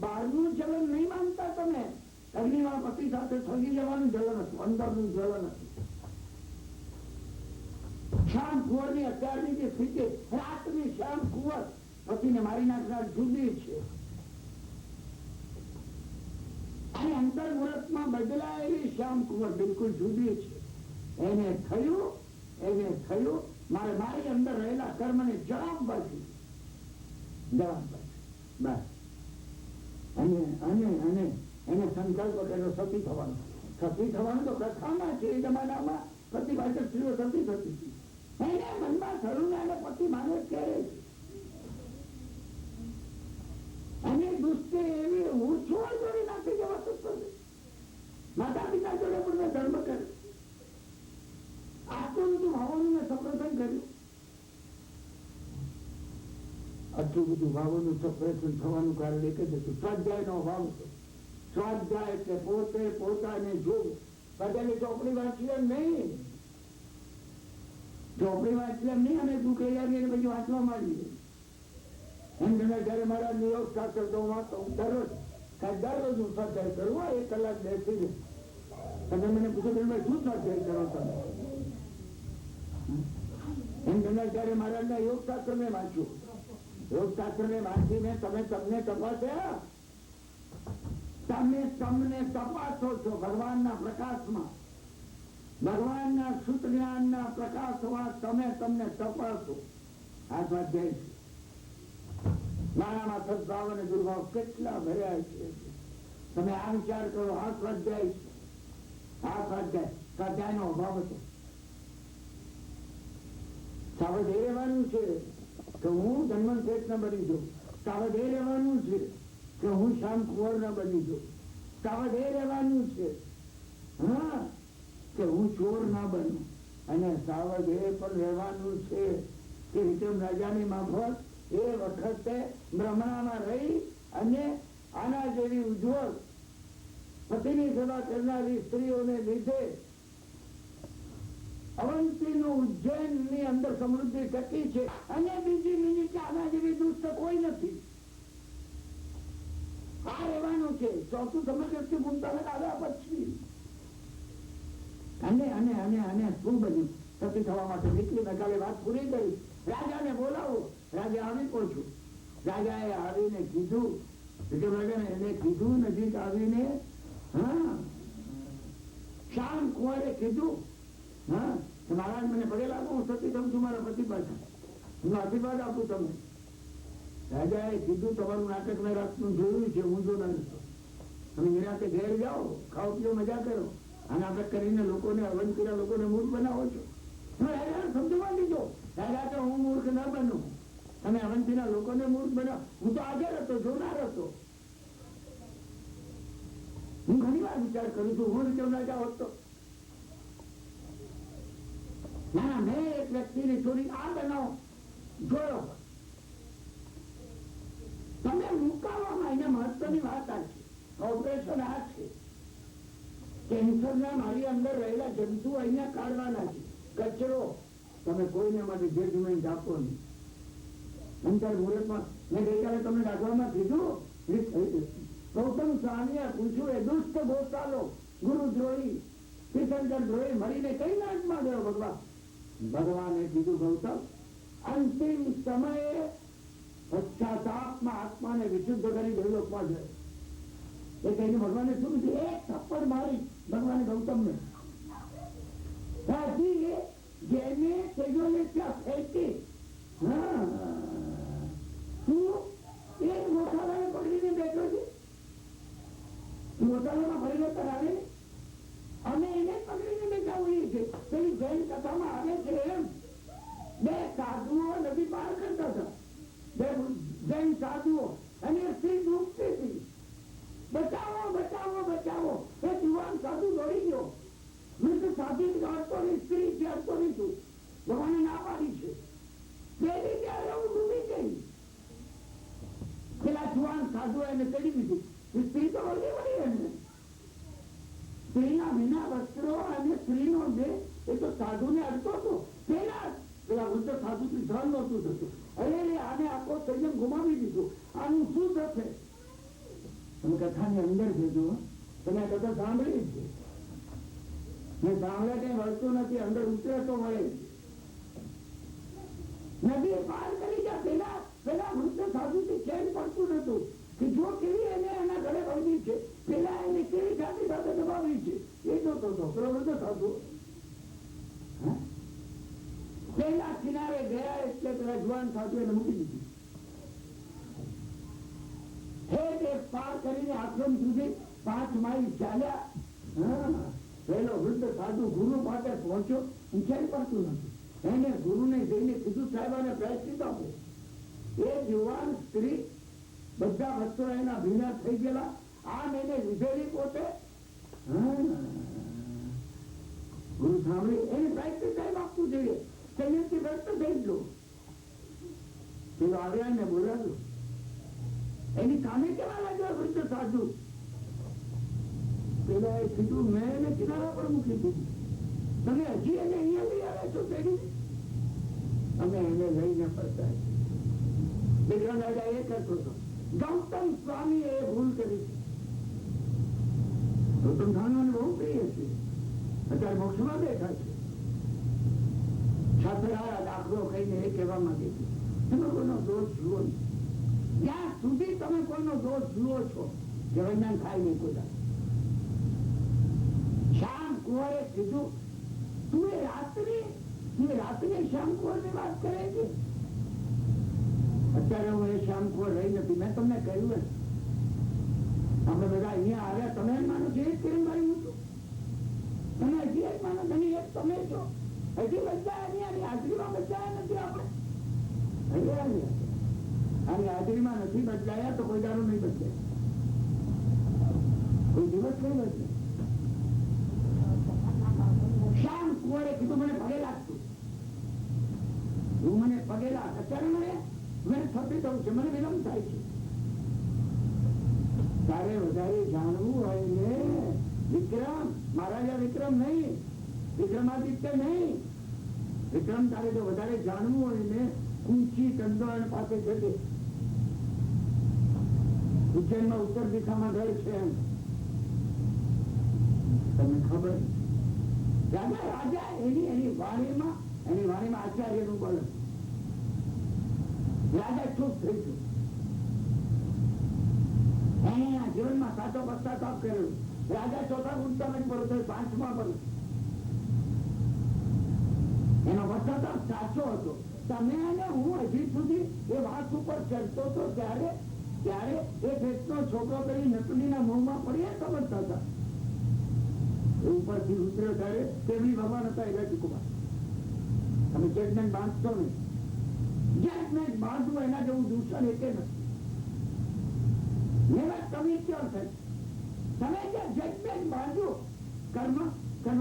બહારનું જલન નહીં માનતા તમે. અગ્નિમાં પતિ સાથે થગી જવાનું જલન હતું, અંદરનું જલન હતું. શ્યામ કુંવર ની અત્યારની જે સ્થિતિ, રાતની શ્યામ કુંવર પતિને મારી નાખનાર જુદી છે. અને અંતર મુહૂર્તમાં બદલાયેલી શ્યામ કુંવર બિલકુલ જુદી છે. એને થયું મારે મારી અંદર રહેલા કર્મને જવાબદાર છે. બસ. અને એને સંકલ્પ કર્યો સતી થવાનો. સતી થવાનું તો પ્રથામાં છે. એ જમાનામાં પ્રતિભાષક સ્ત્રીઓ સતી થતી હતી. એને મનમાં થયું ને એને પતિ માને કરે છે. અને દુષ્ટે એવી હું છોડ જોડી નાખી જવા સત્ય. માતા પિતા જોડે પણ મેં ધર્મ કર્યો. આટલું બધું ભાવોનું મેં સપ્રસન કર્યું. આટલું બધું ભાવોનું સપ્રસન થવાનું કારણ એક જ હતું, સ્વાધ્યાયનો ભાવ હતો. સ્વાધ્યાય એટલે પોતે પોતાને જોવું. બધાની ચોપડી વાંચી એમ નહીં, ચોપડી વાંચી એમ નહીં. અને તું કહી આવી પછી વાંચવા માંડી. એમ જયારે મારા નિયોગ શાસ્ત્ર તો વાંચતો હું દરરોજ હું સ્વાધ્યાય કરું. 1 કલાક બેસી તમે મને પૂછો કે શું સ્વાધ્યાય કરો તમે? એમ જયારે મારા યોગ શાસ્ત્ર મેં વાંચ્યું. યોગ શાસ્ત્ર ને વાંચીને તમને તપાસ્યા, તમને તપાસો છો ભગવાનના પ્રકાશમાં, ભગવાનના શુદ્ધ જ્ઞાનના પ્રકાશમાં તમને તપાસો. આ સ્વાધ્યાય છે. મારામાં સદભાવ અને દુર્ભાવ કેટલા ભર્યા છે. તમે આ વિચાર કરો. આ સ્વાધ્યાય છે. આ સ્વાધ્યાયનો અભાવ હતો. સાવધ એ રહેવાનું છે કે હું ધનવંત શેઠ ન બની જાઉં. સાવધ એ રહેવાનું છે કે હું શ્યામ કુંવર ન બની જાઉં. સાવધ એ રહેવાનું છે હા કે હું ચોર ના બનું. અને સાવધ એ પણ રહેવાનું છે કે વિક્રમ રાજાની માફક એ વખતે બ્રહ્મણામાં રહી અને આના જેવી ઉજ્જવળ પતિની સેવા કરનારી સ્ત્રીઓને લીધે અવંતીનું ઉજ્જૈન ની અંદર સમૃદ્ધિ ટકી છે. અને બીજી મિનિટ આના જેવી દુષ્ટ કોઈ નથી. આ રહેવાનું છે. ચોથું સમજથી પૂછતા આવ્યા પછી અને શું બન્યું? સતી થવા માટે નીકળી. મેં કાલે વાત પૂરી કરી. રાજાને બોલાવો. રાજા આવી પહોંચ્યું. રાજાએ આવીને કીધું, વિક્રમ રાજાને એને કીધું નજીક આવીને, હા શ્યામ કુંવરે કીધું, હા મહારાજ મને પગે લાગો, હું સતી થઉં છું મારા પતિ પાછા, હું આશીર્વાદ આપું તમને. રાજાએ કીધું તમારું નાટક મેં રાતનું જોયું છે, ઊંધો ના નતો. તમે નિરાતે ઘેર જાઓ, ખાઓ પીઓ, મજા કરો, અને આપણે કરીને લોકોને અવંતીના લોકોને મૂર્ખ બનાવો છો. રાજા સમજવા દીધો, રાજા કે હું મૂર્ખ ન બનું, તમે અવંતીના લોકોને મૂર્ખ બનાવો. હું તો હાજર હતો, જોનાર હતો. હું ઘણી વાર વિચાર કરું છું, હું કેમ રાજા હોત તો. ના મેં એક વ્યક્તિની ચોરી આ બનાવો જોયો. તમે મુકાવવામાં એને મહત્વની વાત આ છે. ઓપરેશન આ છે, કેન્સરના મારી અંદર રહેલા જંતુ અહીંયા કાઢવાના છે. કચરો તમે કોઈને માટે જજમેન્ટ આપો નહીં. અંતર મુહૂર્તમાં મેં ગઈકાલે તમને રાખવામાં કીધું, ગૌતમ સ્વામીએ પૂછ્યું, એ દુષ્ટ ગોસાલો ગુરુદ્રોહી તીર્થંકર દ્રોહી મળીને કઈ નાશમાં ગયો ભગવાન? ભગવાને કીધું, ગૌતમ અંતિમ સમયે પશ્ચાતાપમાં આત્માને વિશુદ્ધ કરી દેવલોકમાં જાય. એ કહીને ભગવાને શું કીધું? એક થપ્પડ મારી ભગવાને ગૌતમને. જેને તેજોને ત્યાં ફેંકી, હા તું એક ગોઠાલાને પકડીને બેઠો છે. ગોઠાલામાં પરિવર્તન આવે ને, અમે એને પકડીને બેઠા હોઈએ છીએ. પેલી જૈન કથામાં આવે છે એમ, બે સાધુઓ નદી પાર કરતા હતા, બે જૈન સાધુઓ, અને સ્ત્રી ડૂબતી હતી. બચાવો બચાવો બચાવો. એ જુવાન સાધુ દોડી ગયો. મેં તો સાધુ અડતો નહીં, સ્ત્રી છે અડતો નહીં તું, ભગવાને ના પાડી છે. પેલી ત્યારે હું ડૂબી ગઈ. પેલા જુવાન સાધુ એને ચડી દીધી. સ્ત્રી તો વળી વળી એમને. સ્ત્રીના વિના વસ્ત્રો અને સ્ત્રીનો દેહ એ તો સાધુને અડતો હતો. પેલા વૃદ્ધ સાધુથી સહન નહોતું થતું. અરે આને આખો સંયમ ગુમાવી દીધો. આનું શું થશે? તમે કથાની અંદર જજો, તમે આ કથા સાંભળી છે. મેં સાંભળ્યા કઈ વળતું નથી, અંદર ઉતરે તો વળે. નદી પાર કરી ગયા. પેલા વૃદ્ધ સાધુથી ચેન પડતું નતું કે જો કેવી એને એના ગળે વળગી છે, પેલા એને કેવી છાતી સાથે દબાવી છે એ જોતો હતો. પેલો વૃદ્ધ સાધુ પેલા કિનારે ગયા એટલે પેલા જુવાન સાધુ એને મૂકી દીધી. પાર કરીને આશ્રમ સુધી 5 માઇલ ચાલ્યા. પેલો વૃદ્ધ સાધુ ગુરુ પાસે પહોંચ્યો, ઊંચાઈ પડતું નથી. એને ગુરુને જઈને કીધું, સાહેબ આને પ્રાયશ્ચિત આપો. એ જુવાન સ્ત્રી બધા વસ્ત્રો એના ભીના થઈ ગયેલા. આમ એને લીધેલી પોતે. ગુરુ સાંભળી એને પ્રાયશ્ચિત સાહેબ આપવું જોઈએ. સંયમથી વ્યક્ત થઈ ગયો. પેલો આવ્યા ને બોલાવ્યો. એની સામે કેવા લાગ્યો વૃદ્ધ સાધુ? પેલા એ કીધું, મેં એને કિનારા પર મૂકી દીધું, તમે હજી એને અહીંયા લઈ આવ્યા છો પેઢી? અમે એને લઈને પડતા. વિક્રમ રાજા એ કરતો હતો. ગૌતમ સ્વામી એ ભૂલ કરી છે. ગૌતમ સ્વામી બહુ પ્રિય છે, અત્યારે મોક્ષમાં બેઠા છે. છાત્રા દાખલો કહીને એ કહેવા માંગે છે, તમે કોઈનો દોષ જુઓ નહીં. જ્યાં સુધી તમે કોઈનો દોષ જુઓ છો, જવૈનાન ખાઈ નહીં કોઈ. શ્યામ કુંવરે કીધું, તું એ રાત્રે શ્યામ કુંવર ની વાત કરે છે. અત્યારે હું એ શ્યામ કુંવર રહી નથી. મેં તમને કહ્યું ને, અમે બધા અહીંયા આવ્યા, તમે એમ માનો છો? એક પ્રેમ મારી હું છું, તમે હજી એક માનો? તમે એક તમે છો. હજી બધાયા નહીં, હાજરીમાં બધાયા નથી. આપણે આની હાજરીમાં નથી બદલાયા તો કોઈ દારૂ નહીં બદલે, કોઈ દિવસ નહીં બદલે. શ્યામ કુંવરે કીધું, મને પગે લાગતું, હું મને પગે લાગ. અત્યારે મને થતી થવું છે, મને વિલંબ થાય છે. તારે વધારે જાણવું હોય ને વિક્રમ, મહારાજા વિક્રમ નહીં, વિક્રમાદિત્ય નહીં. વિક્રમ, તારે જો વધારે જાણવું હોય ને, ઊંચી કંદોળ પાસે જજે. ઉજ્જૈનમાં ઉત્તર દિશામાં ઘર છે એમ તમને ખબર? રાજા એની વાણીમાં આચાર્ય નું બળ. રાજા ચૂપ થઈ ગયું. એને જીવનમાં સાચો પશ્ચાતાપ કરેલો. રાજા ચોથા ગુણમાં પર 5મા પર એનો વસત સાચો હતો. તમે અને હું હજી સુધી એ વાત ઉપર ચડતો હતો ત્યારે ત્યારે એ ભેટનો છોકરો કરી નકલીના મોંમાં પડીએ સમજતા હતા. ઉપરથી ઉતર્યો ત્યારે કેવડી ભગવાન હતા એ રાજકુમાર. તમે જજમેન્ટ બાંધશો નહીં. જજમેન્ટ બાંધવું એના જેવું દૂષણ એ નથી. તમે ક્યાં છે? તમે જ્યાં જજમેન્ટ બાંધો કર્મ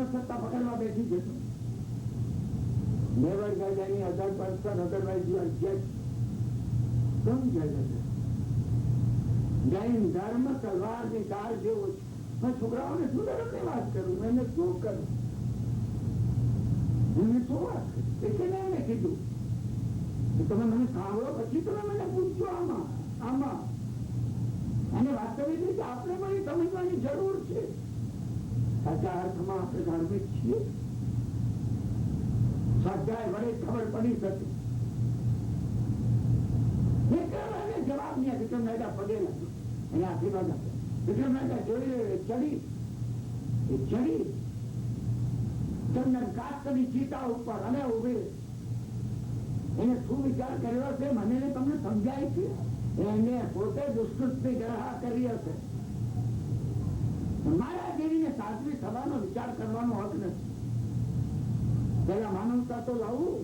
સત્તા પકડવા બેઠી જશો. Never guide any other person otherwise you are જજ. ડોન્ટ જજ અધર. જૈન ધર્મ તલવારની ધાર જેવો છે. मैं છોકરાઓને શું ધર્મની વાત કરું? એને શું કરું? એને શું વાત કરું? એટલે મેં કીધું તમે મને સાંભળો પછી તમે મને પૂછજો આમાં. અને વાસ્તવિક રીતે આપણે પણ સમજવાની જરૂર છે. સાચા અર્થમાં આપણે ધાર્મિક છીએ. સ્વાધ્યાય વડે ખબર પડી શકે. જવાબ નહીં. વિક્રમ નાયડા પગે લાગ્યો એને આશીર્વાદ આપ્યો. વિક્રમ નાયડા જોઈ ચડી ચંદન કાચ કરી ચીતા ઉપર અને ઉભી. એને શું વિચાર કર્યો છે મને તમને સમજાય છે. એને પોતે દુષ્કૃતની ગ્રહા કરી હશે. મારા જેવીને સાધવી થવાનો વિચાર કરવાનો હક નથી. પેલા માનવતા તો લાવવું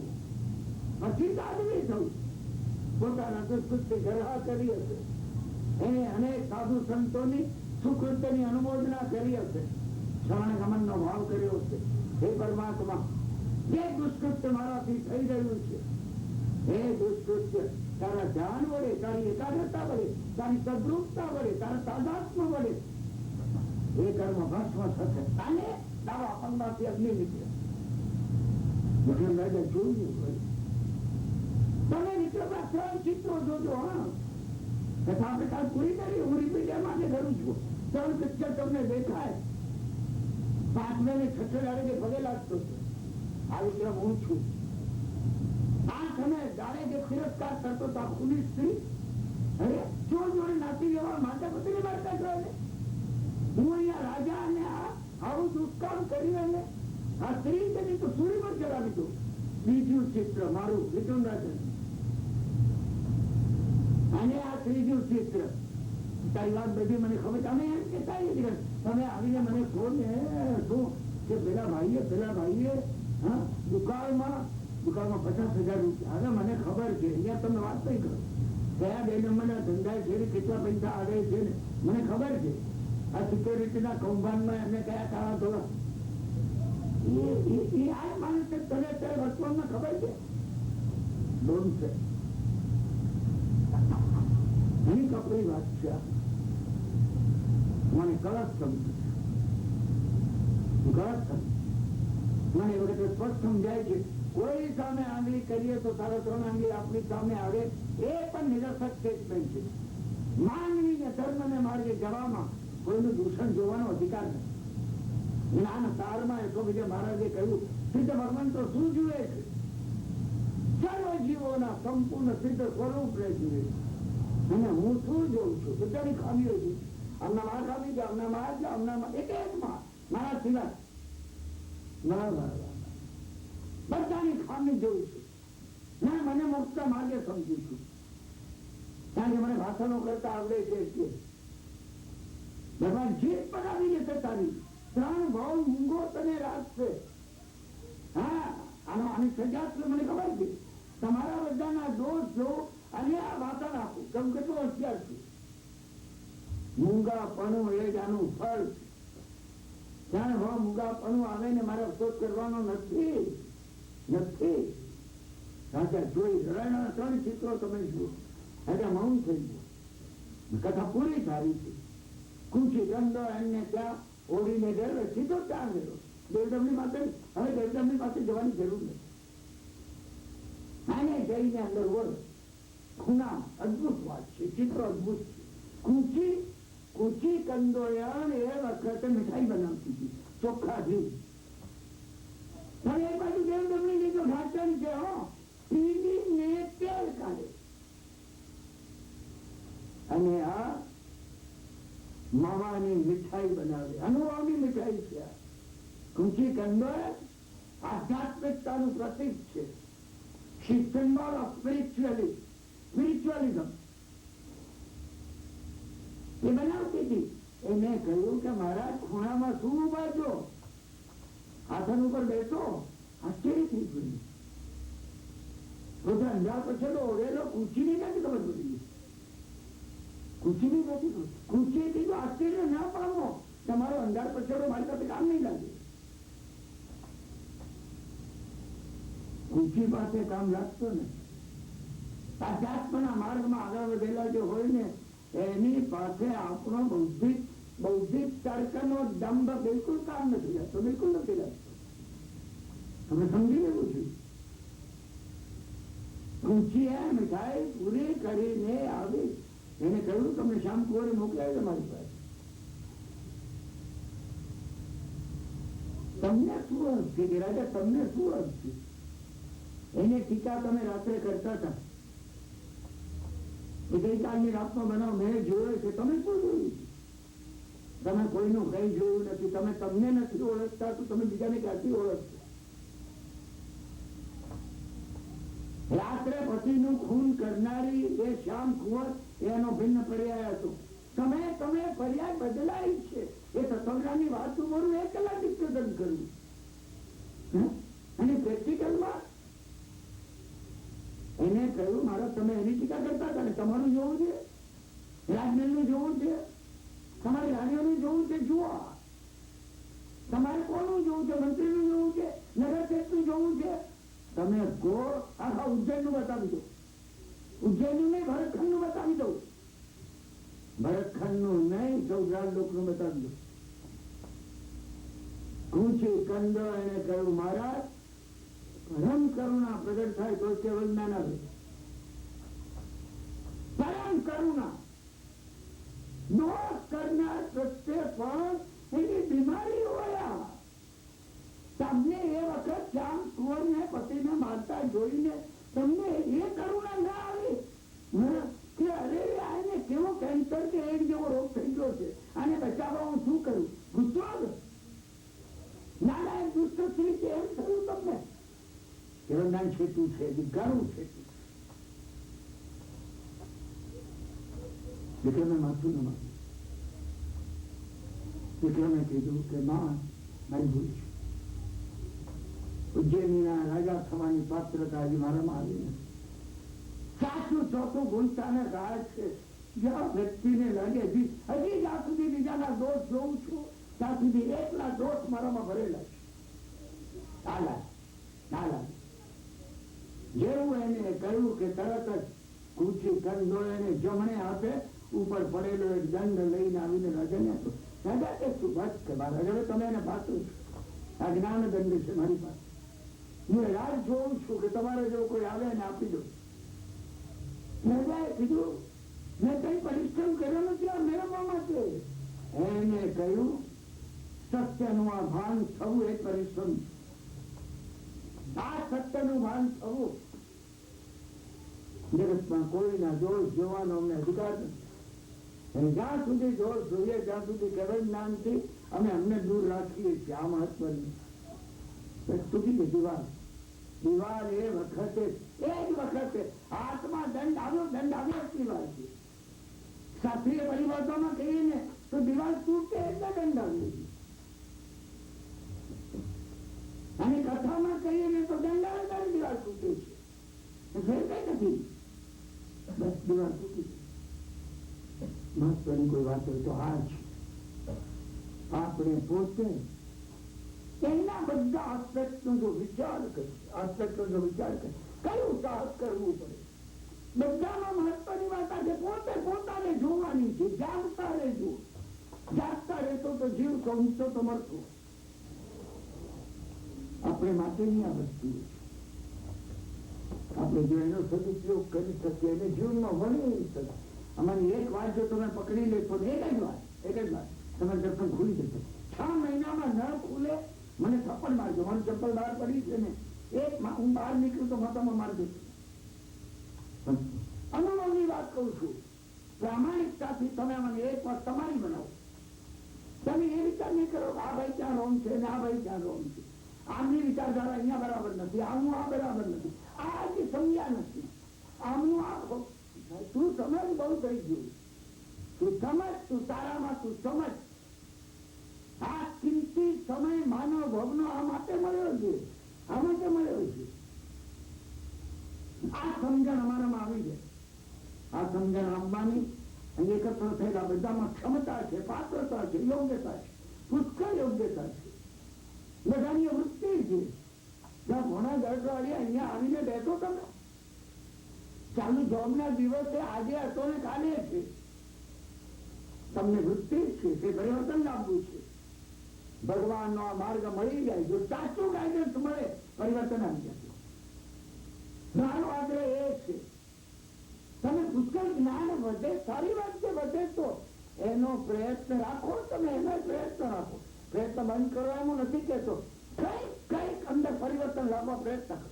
પછી સાધવી થવું. પોતાના દુષ્કૃતની ગ્રહા કરી હશે. એને અનેક સાધુ સંતોની સુકૃત્યની અનુમોદના કરી હશે. શ્રવણ ગમનનો ભાવ કર્યો હશે. હે પરમાત્મા, જે દુષ્કૃત્ય મારાથી થઈ રહ્યું છે એ દુષ્કૃત્ય તારા ધ્યાન વડે, તારી એકાગ્રતા વડે, તારી સદરૂપતા વડે, તારા તાદાત્મ વડે એ કર્મ ભસ્મ થશે. અને તારા અપંગમાંથી અગ્નિ નીકળે. વિક્રમ રાજા જોયું. તમે વિક્રમના 3 ચિત્રો જોજો. હા, કથા આપણે કાલ પૂરી કરી. હું રિપીટ એ માટે કરું છું. 3 પિક્ચર તમને દેખાય. 5મે ને 6 દાડે પગે લાગતો છે. આ વિક્રમ હું છું. 8મે દાડે જે તિરસ્કાર કરતો હતો ખૂની સ્ત્રી, અરે ચોર જોડે નાતી વ્યવહાર માતા પતિને મારતા છો. હું અહીંયા રાજા અને આવું દુષ્કામ કર્યું. અને આ સ્ત્રી તેની તો સૂરી પર ચડાવી દઉં. બીજું ચિત્ર મારું વિક્રમ રાજા. અને આ 3જું ચિત્ર. તારી વાત બધી મને ખબર. તમે એમ કેતા તમે આવીને મને કહો ને શું કે પેલા ભાઈએ હા દુકાળમાં 50,000 રૂપિયા. હવે મને ખબર છે. અહીંયા તમે વાત નહીં કરો. કયા 2 નંબરના ધંધા છે, કેટલા પૈસા આવે છે ને મને ખબર છે. આ સિક્યોરિટીના કૌભાંડમાં એમને કયા કાળા ધોળા એ આ માણસ તને અત્યારે વર્તમાનમાં ખબર છે. ડોન્ટ છે. ઘણી કપડી વાત છે. મને ગલત સમજુ. મને એ વખતે સ્પષ્ટ સમજાય છે. કોઈ સામે આંગળી કરીએ તો 3.5 આંગળી આપણી સામે આવે એ પણ નિરર્થક સ્ટેટમેન્ટ છે. માનવીને ધર્મને માર્ગે જવામાં કોઈનું દૂષણ જોવાનો અધિકાર નથી. જ્ઞાન સારમાં એટલો બીજે મહારાજે કહ્યું સિદ્ધ ભગવાન તો શું જુએ છે? સર્વ જીવોના સંપૂર્ણ સિદ્ધ સ્વરૂપને જુએ છે. અને હું શું જોઉં છું? બધાની ખામીઓ છું. આમના માં ખામી છે, આમના માં છે, આમના એક માં મારા સિવાય બધાની ખામી જોઉં છું. ના મને મુક્ત માર્ગે સમજુ છું. કારણ કે મને ભાષણો કરતા આવડે છે. એટલે ભગવાન જીત બનાવી લેશે તારી. 3 ભાવ મૂંગો તને રાખશે. હા, આની સજા મને ખબર છે. તમારા બધાના દોષ જો અને આ વાસણ આપું કેમ કેટલું હોશિયાર છું. મૂંગાપણું એ જ આનું ફળ છે. ત્યાં ભાવ મૂંગાપણું આવે ને મારે અફસોસ કરવાનો નથી. જોઈ 3 ચિત્રો તમે જુઓ એટલે મૌન થઈ ગયું. કથા પૂરી થાય છે. કુંચી ગંદો એમને ત્યાં ઓળીને ગયો, સીધો ત્યાં ગયો. દેવદમની પાસે હવે દેવદમની પાસે જવાની જરૂર નથી. આને જઈને અંદર વળો. ખૂણા અદભુત વાત છે. ચિત્ર અદભુત છે. કુચી કંદોયણ એ વખતે મીઠાઈ બનાવતી હતી ચોખ્ખા ઘી. પણ એ બાજુ દેવદમની લીધો ઢાંચણ છે. પીડીને તેલ કાઢે. અને આ માવાની મીઠાઈ બનાવે. અનુભવની મીઠાઈ છે. કુચી કંદોયણ આધ્યાત્મિકતાનું પ્રતીક છે. શી સિમ્બોલ ઓફ સ્પિરિચ્યુઅલિઝમ. એ બનાવતી હતી. એને કહ્યું કે મારા ખૂણામાં શું ઉભા છો, આસન ઉપર બેસો. આશ્ચર્ય થઈ ગયું. બધા અંધાર પછેડો ઓળેલો કુચીની નથી ખબર પડી. કુચીની નથી ખબર. કુચીથી તો આશ્ચર્ય ના પામો. તમારો અંધાર પછેડો મારી સાથે કામ નહીં લાગે. કુચી પાસે કામ લાગતો ને. આધ્યાત્મના માર્ગમાં આગળ વધેલા જે હોય ને એની પાસે આપણો બૌદ્ધિક તર્કનો દંભ બિલકુલ કામ નથી લાગતો. બિલકુલ નથી લાગતો. તમે સમજી લેવું છે. પૂછીએ મીઠાઈ પૂરી કરીને આવી. એને કહ્યું તમને શામ કુંવરી મોકલાય મારી પાસે. તમને શું અર્થ છે રાજા? તમને શું અર્થ છે? એની ટીકા તમે રાત્રે કરતા હતા. ગઈકાલની રાતનો બનાવ મેં જોયો છે. તમે શું જોયું? તમે કોઈનું કઈ જોયું નથી. તમે તમને નથી ઓળખતા તો તમે બીજાને ક્યાંથી ઓળખશો? રાત્રે પતિનું ખૂન કરનારી એ શ્યામ કુંવર એનો ભિન્ન પર્યાય હતો. તમે પર્યાય બદલાય છે. એ તત્વજ્ઞાનની વાત બોલું 1 કલાક ડિસ્કશન કરવું અને પ્રેક્ટિકલમાં એને કહ્યું મારા તમે એની ટીકા કરતા હતા ને તમારું જોવું છે, રાજમહેલનું જોવું છે, તમારી રાણીઓનું જોવું છે. જુઓ તમારે કોનું જોવું છે? મંત્રીનું જોવું છે, નગરસેઠનું જોવું છે. તમે ગો આખા ઉજ્જૈનનું બતાવી દો. ઉજ્જૈનનું નહીં ભરતખંડનું બતાવી દો. ભરતખંડનું નહીં સૌરાષ્ટ્ર લોકનું બતાવી દો. કુચી કંદો એને કહ્યું મહારાજ પરમ કરુણા પ્રગટ થાય તો કેવળ જ્ઞાન આવે. પરમ કરુણા દોષ કરનાર પ્રત્યે પણ એની બીમારી હોય. તમને એ વખત શ્યામ કુંવરને પતિને મારતા જોઈને તમને એ કરુણા ના આવી કે અરે આને કેવો કેન્સર કે એક જેવો રોગ થઈ ગયો છે, આને બચાવવા હું શું કરું? ગુસ્સો નાના દુષ્ટ સ્ત્રી છે એમ થયું તમને? કેવળદાન છેટું છે, ઘણું છેટું. વિક્રમે માથું ન માર્યું. વિક્રમે કીધું કે માં મારી ભૂલ છે. ઉજ્જૈનીના રાજા થવાની પાત્રતા હજી મારામાં આવી નથી. સાચું ચોથું ગુણતાને રાહ છે. જ્યાં વ્યક્તિને લાગે હજી જ્યાં સુધી બીજાના દોષ જોઉં છું ત્યાં સુધી એકલા દોષ મારામાં ભરેલા છે. જેવું એને કહ્યું કે તરત જ કુચી કંદો એને જમણે હાથે ઉપર પડેલો એક દંડ લઈને આવીને રાજાને આપો. રાજા કે શું વાત કે મહારાજ હવે તમે એને પાછું આ જ્ઞાન દંડ છે મારી પાસે. હું રાજ જોઉં છું કે તમારે જો કોઈ આવે એને આપી દો. રાજાએ કીધું મેં કઈ પરિશ્રમ કર્યો નથી આ મેળવવા માટે. એને કહ્યું સત્યનું આ ભાન થવું એ પરિશ્રમ છે. આ સત્યનું ભાન થવું. જગતમાં કોઈના દોષ જોવાનો અમને અધિકાર નથી. જ્યાં સુધી દોષ જોઈએ ત્યાં સુધી કેવળ જ્ઞાનથી અમે અમને દૂર રાખીએ છીએ. આ મહત્વની તૂટી ગઈ દિવાલ એ વખતે હાથમાં દંડ આવ્યો એટલી વાર છે. શાસ્ત્રીય પરિભાષામાં કહીએ ને તો દિવાલ તૂટે એટલે દંડ આવ્યો. અને કથામાં કહીએ ને તો દંડ આવે ત્યારે દિવાલ તૂટે છે. ફેર કઈ નથી, બસ દિવાલ તૂટી. મહત્વની કોઈ વાત હોય તો આ છે. આપણે પોતે એના બધા આસ્પેક્ટનો જો વિચાર કરે કયું સાહસ કરવું પડે. બધામાં મહત્વની વાત આજે પોતાને જોવાની છે. જાગતા રહેજો. જાગતા રહેતો તો જીવ ઊંચો તો મળતો. આપણે માટેની આ વસ્તુ આપણે જો એનો સદુપયોગ કરી શકીએ એને જીવનમાં વણી શકે. અમારી એક વાત જો તમે પકડી લેશો ને એક જ વાત તમે દર્શન ખુલી જશે. 6 મહિનામાં ન ખુલે મને થપ્પડ મારજો. મારું ચપ્પલ બહાર પડી છે ને હું બહાર નીકળું તો માતામાં મારી દઈશ. અનુભવની વાત કરું છું. પ્રામાણિકતાથી તમે મને એક વાત તમારી બનાવો. તમે એ વિચાર નહીં કરો આ ભાઈ ક્યાં રોંગ છે ને આ ભાઈ ક્યાં રોંગ છે. આમની વિચારધારા અહીંયા બરાબર નથી, આમનું આ બરાબર નથી, આ હજી સમજ્યા નથી, આમનું આ તું સમજ બહુ થઈ ગયું, તું સમજ, તું તારામાં તું સમજ. આ કિંમતી સમય માનવ ભવનો આ માટે મળ્યો છે, આ માટે મળ્યો છે. આ સમજણ અમારામાં આવી છે. આ સમજણ આવવાની અને એકત્ર થયેલા બધામાં ક્ષમતા છે, પાત્રતા છે, યોગ્યતા છે, પુષ્કળ યોગ્યતા છે, બધાની વૃત્તિ છે. જ્યાં ઘણા દર્દવાળી અહીંયા આવીને બેઠો તમે, ચાલુ જોબના દિવસે આજે હતો ને કાલે છે, તમને વૃત્તિ છે, તે પરિવર્તન લાવવું છે. ભગવાનનો આ માર્ગ મળી જાય, જો સાચું ગાઈડન્સ મળે, પરિવર્તન આવી જાય. મારો આગ્રહ એ છે, તમે પુષ્કળ જ્ઞાન વધે, સારી વાત છે, વધે તો એનો પ્રયત્ન રાખો, તમે એનો પ્રયત્ન રાખો. પ્રયત્ન બંધ કરવાનું નથી કેતો, કઈક અંદર પરિવર્તન લાવવા પ્રયત્ન કરો.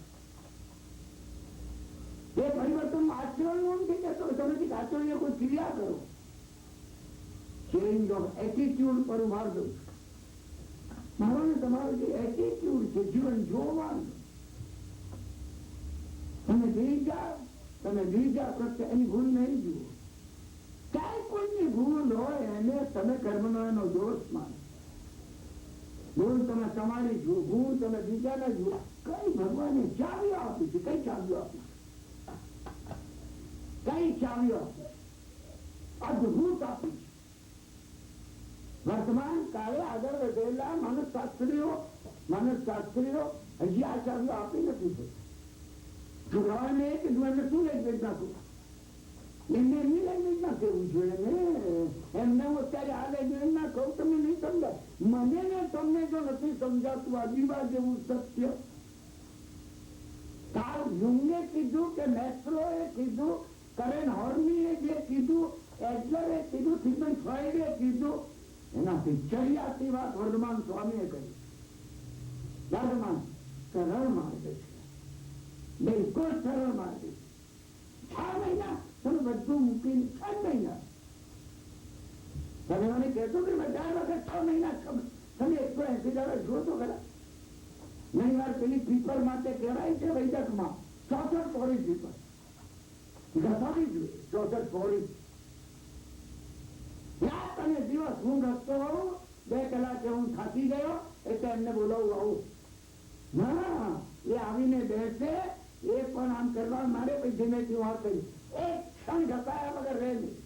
એ પરિવર્તન આચરણનું નથી કેતો, તમે આચરણીય કોઈ ક્રિયા કરો. ચેન્જ ઓફ એટીટ્યુડ પર ભાર દઉં છું. મારો ને તમારો જે એટીટ્યુડ છે, જીવન જોવાનું, તમે બીજા પ્રત્યે એની ભૂલ નહીં જુઓ. ક્યાંય કોઈની ભૂલ હોય એને તમે કર્મનો એનો દોષ માનો. ભૂલ તમે તમારી જુઓ, ભૂલ તમે બીજાને જુઓ. કઈ ભગવાને ચાવીઓ આપી છે, કઈ ચાવીઓ આપી છે, કઈ ચાવીઓ આપી છે, અદભુત આપી છે. વર્તમાન કાળે આગળ વધેલા માનસશાસ્ત્રીઓ હજી આ ચાવીઓ આપી નથી. છોકરાઓને કીધું એમને શું લેંગ્વેજ નાખું, એમને એમની લેંગ્વેજ ના કહેવું જોઈએ ને. એમને હું અત્યારે આ લેંગ્વેજ ના કહું, તમે નહીં સમજાય. મને ને તમને જો નથી સમજાતું આ દીવા જેવું સત્ય, કાર્લ યુંગે કીધું કે મેસ્લોએ કીધું, કરેન હોર્નીએ જે કીધું, એડલરે કીધું, સિગમન્ડ ફ્રોઈડે કીધું, એનાથી ચડિયાતી વાત વર્ધમાન સ્વામીએ કહી. વર્ધમાન સરળ માર્ગ છે, બિલકુલ સરળ માર્ગ છે. 6 મહિના તમે બધું મૂકીને 6 મહિના તમે મને કહેતો કે 10 વખત 6 મહિના તમે 180 જુઓ તો ખરા. ઘણી વાર પેલી પીપર માટે કહેવાય છે વૈદકમાં 64 પોરી પીપર ઘસાવી જોઈએ, 64 પોરી. રાત અને દિવસ હું રસ્તો હોઉં, 2 કલાકે હું થાકી ગયો એટલે એમને બોલાવું આવું. ના, એ આવીને બેસે, એ પણ આમ કરવા મારે, પછી ધીમેથી વાત કરી. એક ક્ષણ ઘસાયા વગર રહે નહીં,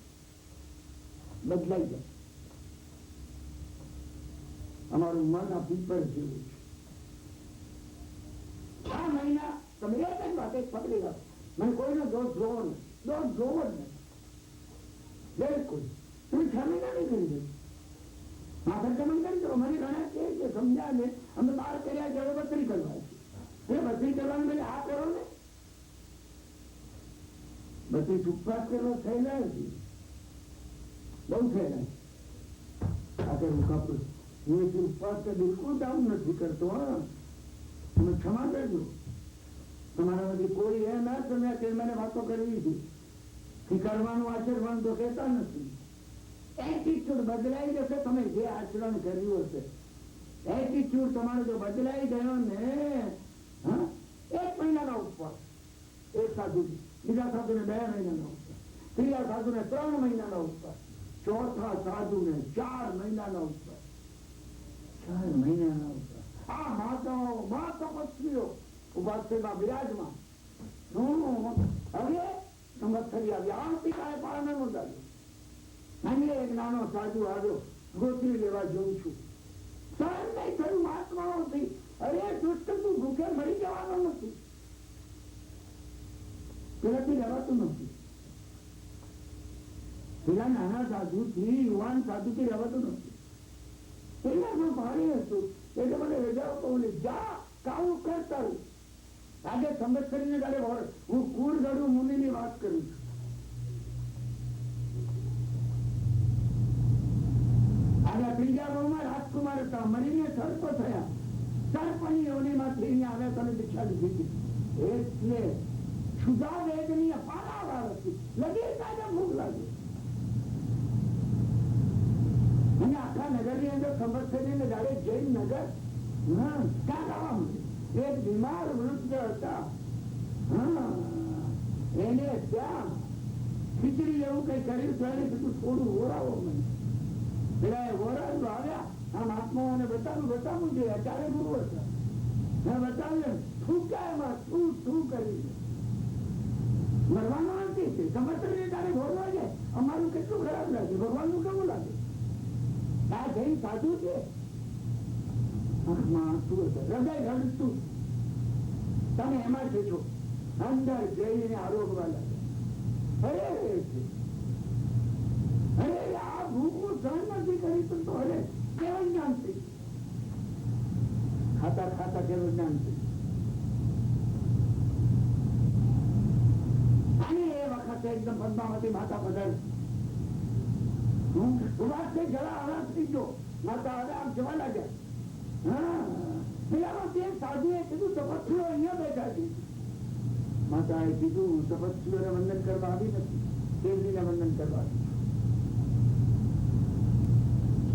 બદલાઈ જાય. અમારું મન આ પીપર જેવું છે. 6 મહિના તમે એક જ વાત પકડી લો. મને કોઈનો દોષ જોવો નથી, દોષ જોવો જ નથી, બિલકુલ. તમે 6 મહિના નહીં કરી દો, માથર કમન કરી દો. મને ઘણા કે સમજ્યા ને અમે 12 કર્યા છે, હવે 32 કરવા છે. 32 કરવાનું મને આ કરો ને, 32 ઉપવાસ કરવો થયેલા નથી, બહુ થયેલા. આ કરવું કપડું હું ઉપવાસ તો બિલકુલ ડાઉન નથી કરતો. હા, તમે ક્ષમા કરજો. તમારામાંથી કોઈ એ ના સમજ્યા કે મને વાતો કરવી હતી, કરવાનું આચરવાનું તો કહેતા નથી. એટીટ્યુડ બદલાઈ જશે. તમે જે આચરણ કર્યું હશે, એટીટ્યુડ તમારો જો બદલાઈ ગયો ને, 1 મહિનાનો ઉપવાસ એક સાધુ, બીજા સાધુને 2 મહિનાનો ઉપવાસ, ત્રીજા સાધુને 3 મહિનાનો ઉપવાસ, ચોથા સાધુને 4 મહિનાનો ઉપવાસ, 4 મહિનાનો ઉપવાસ. આ માતાઓ પત્નીઓ ઉપાસમાં બિરાજમાં. હવે સંવત્સરી આવી, આવતીકાલે પારણાનું ચાલ્યું. અને એક નાનો સાધુ આવ્યો, ગોતરી લેવા જઉં છું. સહન નહીં થયું મહાત્માઓથી. અરે દુષ્ટ, તું ભૂખે મરી જવાનો નથી, પેલાથી રહેવાતું નથી. પેલા નાના સાધુ થી યુવાન સાધુ થી રહેવાતું નથી. પેલા ભારે હતું એટલે મને રજાઓ કહું, જા કાવું કરતા. આજે સંવત્સરીને ગાડે હું કુળ ગઢું મુનિની વાત કરું છું. આજે ત્રીજા ભાવમાં રાજકુમાર હતા, મરીને સર્પ થયા. સર્પની યોનિમાંથી અહીંયા આવ્યા, તમે દીક્ષા લીધી. એટલે સુધા વેદની પારાવાર હતી, લગી કાજે ભૂખ લાગી. અને આખા નગરની અંદર સંવત્સરીને ગાડે જૈન નગર ક્યાં ગાવા એક બીમાર વૃદ્ધ હતા, એને ત્યાં ખીચડી એવું કઈ કર્યું ત્યારે બધું થોડું ઓરાવો મને. પેલા એ ઓરાયું આવ્યા, આમ આત્માઓને બતાવવું જોઈએ. અત્યારે ગુરુ હતા, મેં બતાવ્યું થૂક્યા એમાં શું કરી મરવાનું નથી. સમસ્યા તારે ભોગવા જાય. અમારું કેટલું ખરાબ લાગે, ભગવાનનું કેવું લાગે? આ જઈ સાધુ છે, હૃદય રડતું, તમે એમાં છો અંદર જઈને આરોગવા લાગે. અરે આ ભૂખ સહન નથી કરી શકતો. અરે કેવું જ્ઞાન થઈ, ખાતા કેવું જ્ઞાન થઈ. અને એ વખતે એકદમ પદ્માવતી માતા પધાર ઉભા થઈ જરા આરામ થઈ ગયો. માતા હવે આમ જવા લાગ્યા. પેલા તે સાધુએ કીધું તપસ્વીઓ અહીંયા બેઠા છે. માતાએ કીધું તપસ્વીઓને વંદન કરવા આવી નથી, દેવજીને વંદન કરવા આવી.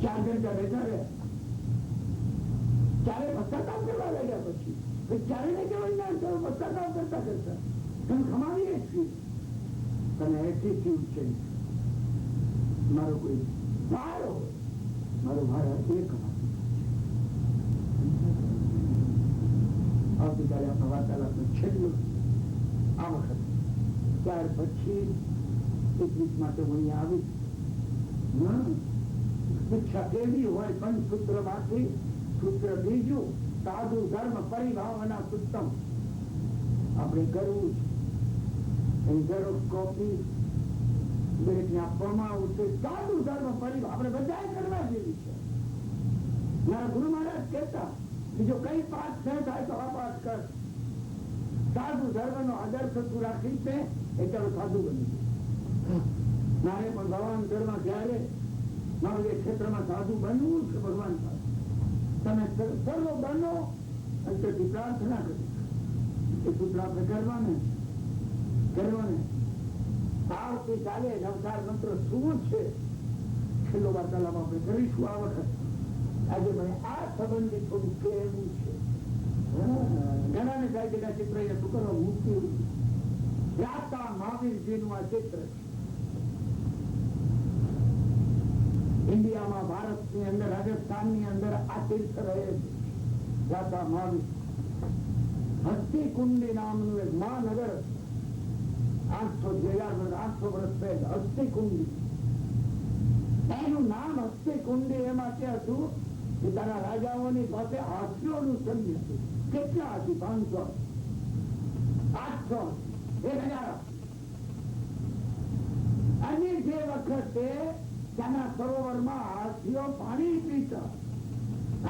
4 ઘંટા બેઠા રહ્યા. ચારે પશ્ચાતાપ કરવા લાગ્યા. પછી ચારે ને કેવાય પશ્ચાતાપ કરતા કરતા તમે ખમાવીએ છીએ. તમે એટીટ્યુડ છે મારો, કોઈ મારો મારા એક આવતીકાલે આપણા વાર્તાલાપનું છેલ્લું આ વખત. ત્યાર પછી એક વીક માટે હું અહીંયા આવી. શિક્ષા કેવી હોય પણ સૂત્ર માંથી સૂત્ર બીજું, સાધુ ધર્મ પરિભાવના સૂત્રમ આપણે કરવું છે. ઝેરોક્સ કોપી દરેકને આપવામાં આવશે. સાધુ ધર્મ પરિભાવ આપણે બધા કરવા જેવી છે. મારા ગુરુ મહારાજ કહેતા, બીજો કઈ પાઠ થાય તો આ પાઠ કર. સાધુ ધર્મ નો આદર્શ તું રાખી છે એટલે સાધુ બની. મારે પણ ભગવાન ઘરમાં ક્યારે મારું એ ક્ષેત્રમાં સાધુ બનવું છે. ભગવાન તમે સર્વ બનો અંતરથી પ્રાર્થના કરી એ સૂત્ર આપણે કરવાને આવતીકાલે નવસાર મંત્ર શું છે છેલ્લો વાર્તાલાપ આપણે કરીશું આ વખત. આજે મને આ સંબંધી થોડું કહેવું છે. ઘણા ને જાય તેના ચિત્ર શું કરવા મૂક્યું. રાતા મહાવીરજીનું આ ચિત્ર છે. ઇન્ડિયામાં, ભારતની અંદર, રાજસ્થાનની અંદર આ તીર્થ રહે છે. રાતા મહાવીર હસ્તિકુંડી નામનું એક મહાનગર 800 વર્ષ પહેલા હસ્તિકુંડી. એનું નામ હસ્તિકુંડી એ માટે હતું કે તારા રાજાઓની પાસે હાથીઓનું સૈન્ય હતું. કેટલા હતી? 500, 800, 1000. અને જે વખતે ત્યાંના સરોવરમાં હાથીઓ પાણી પીતા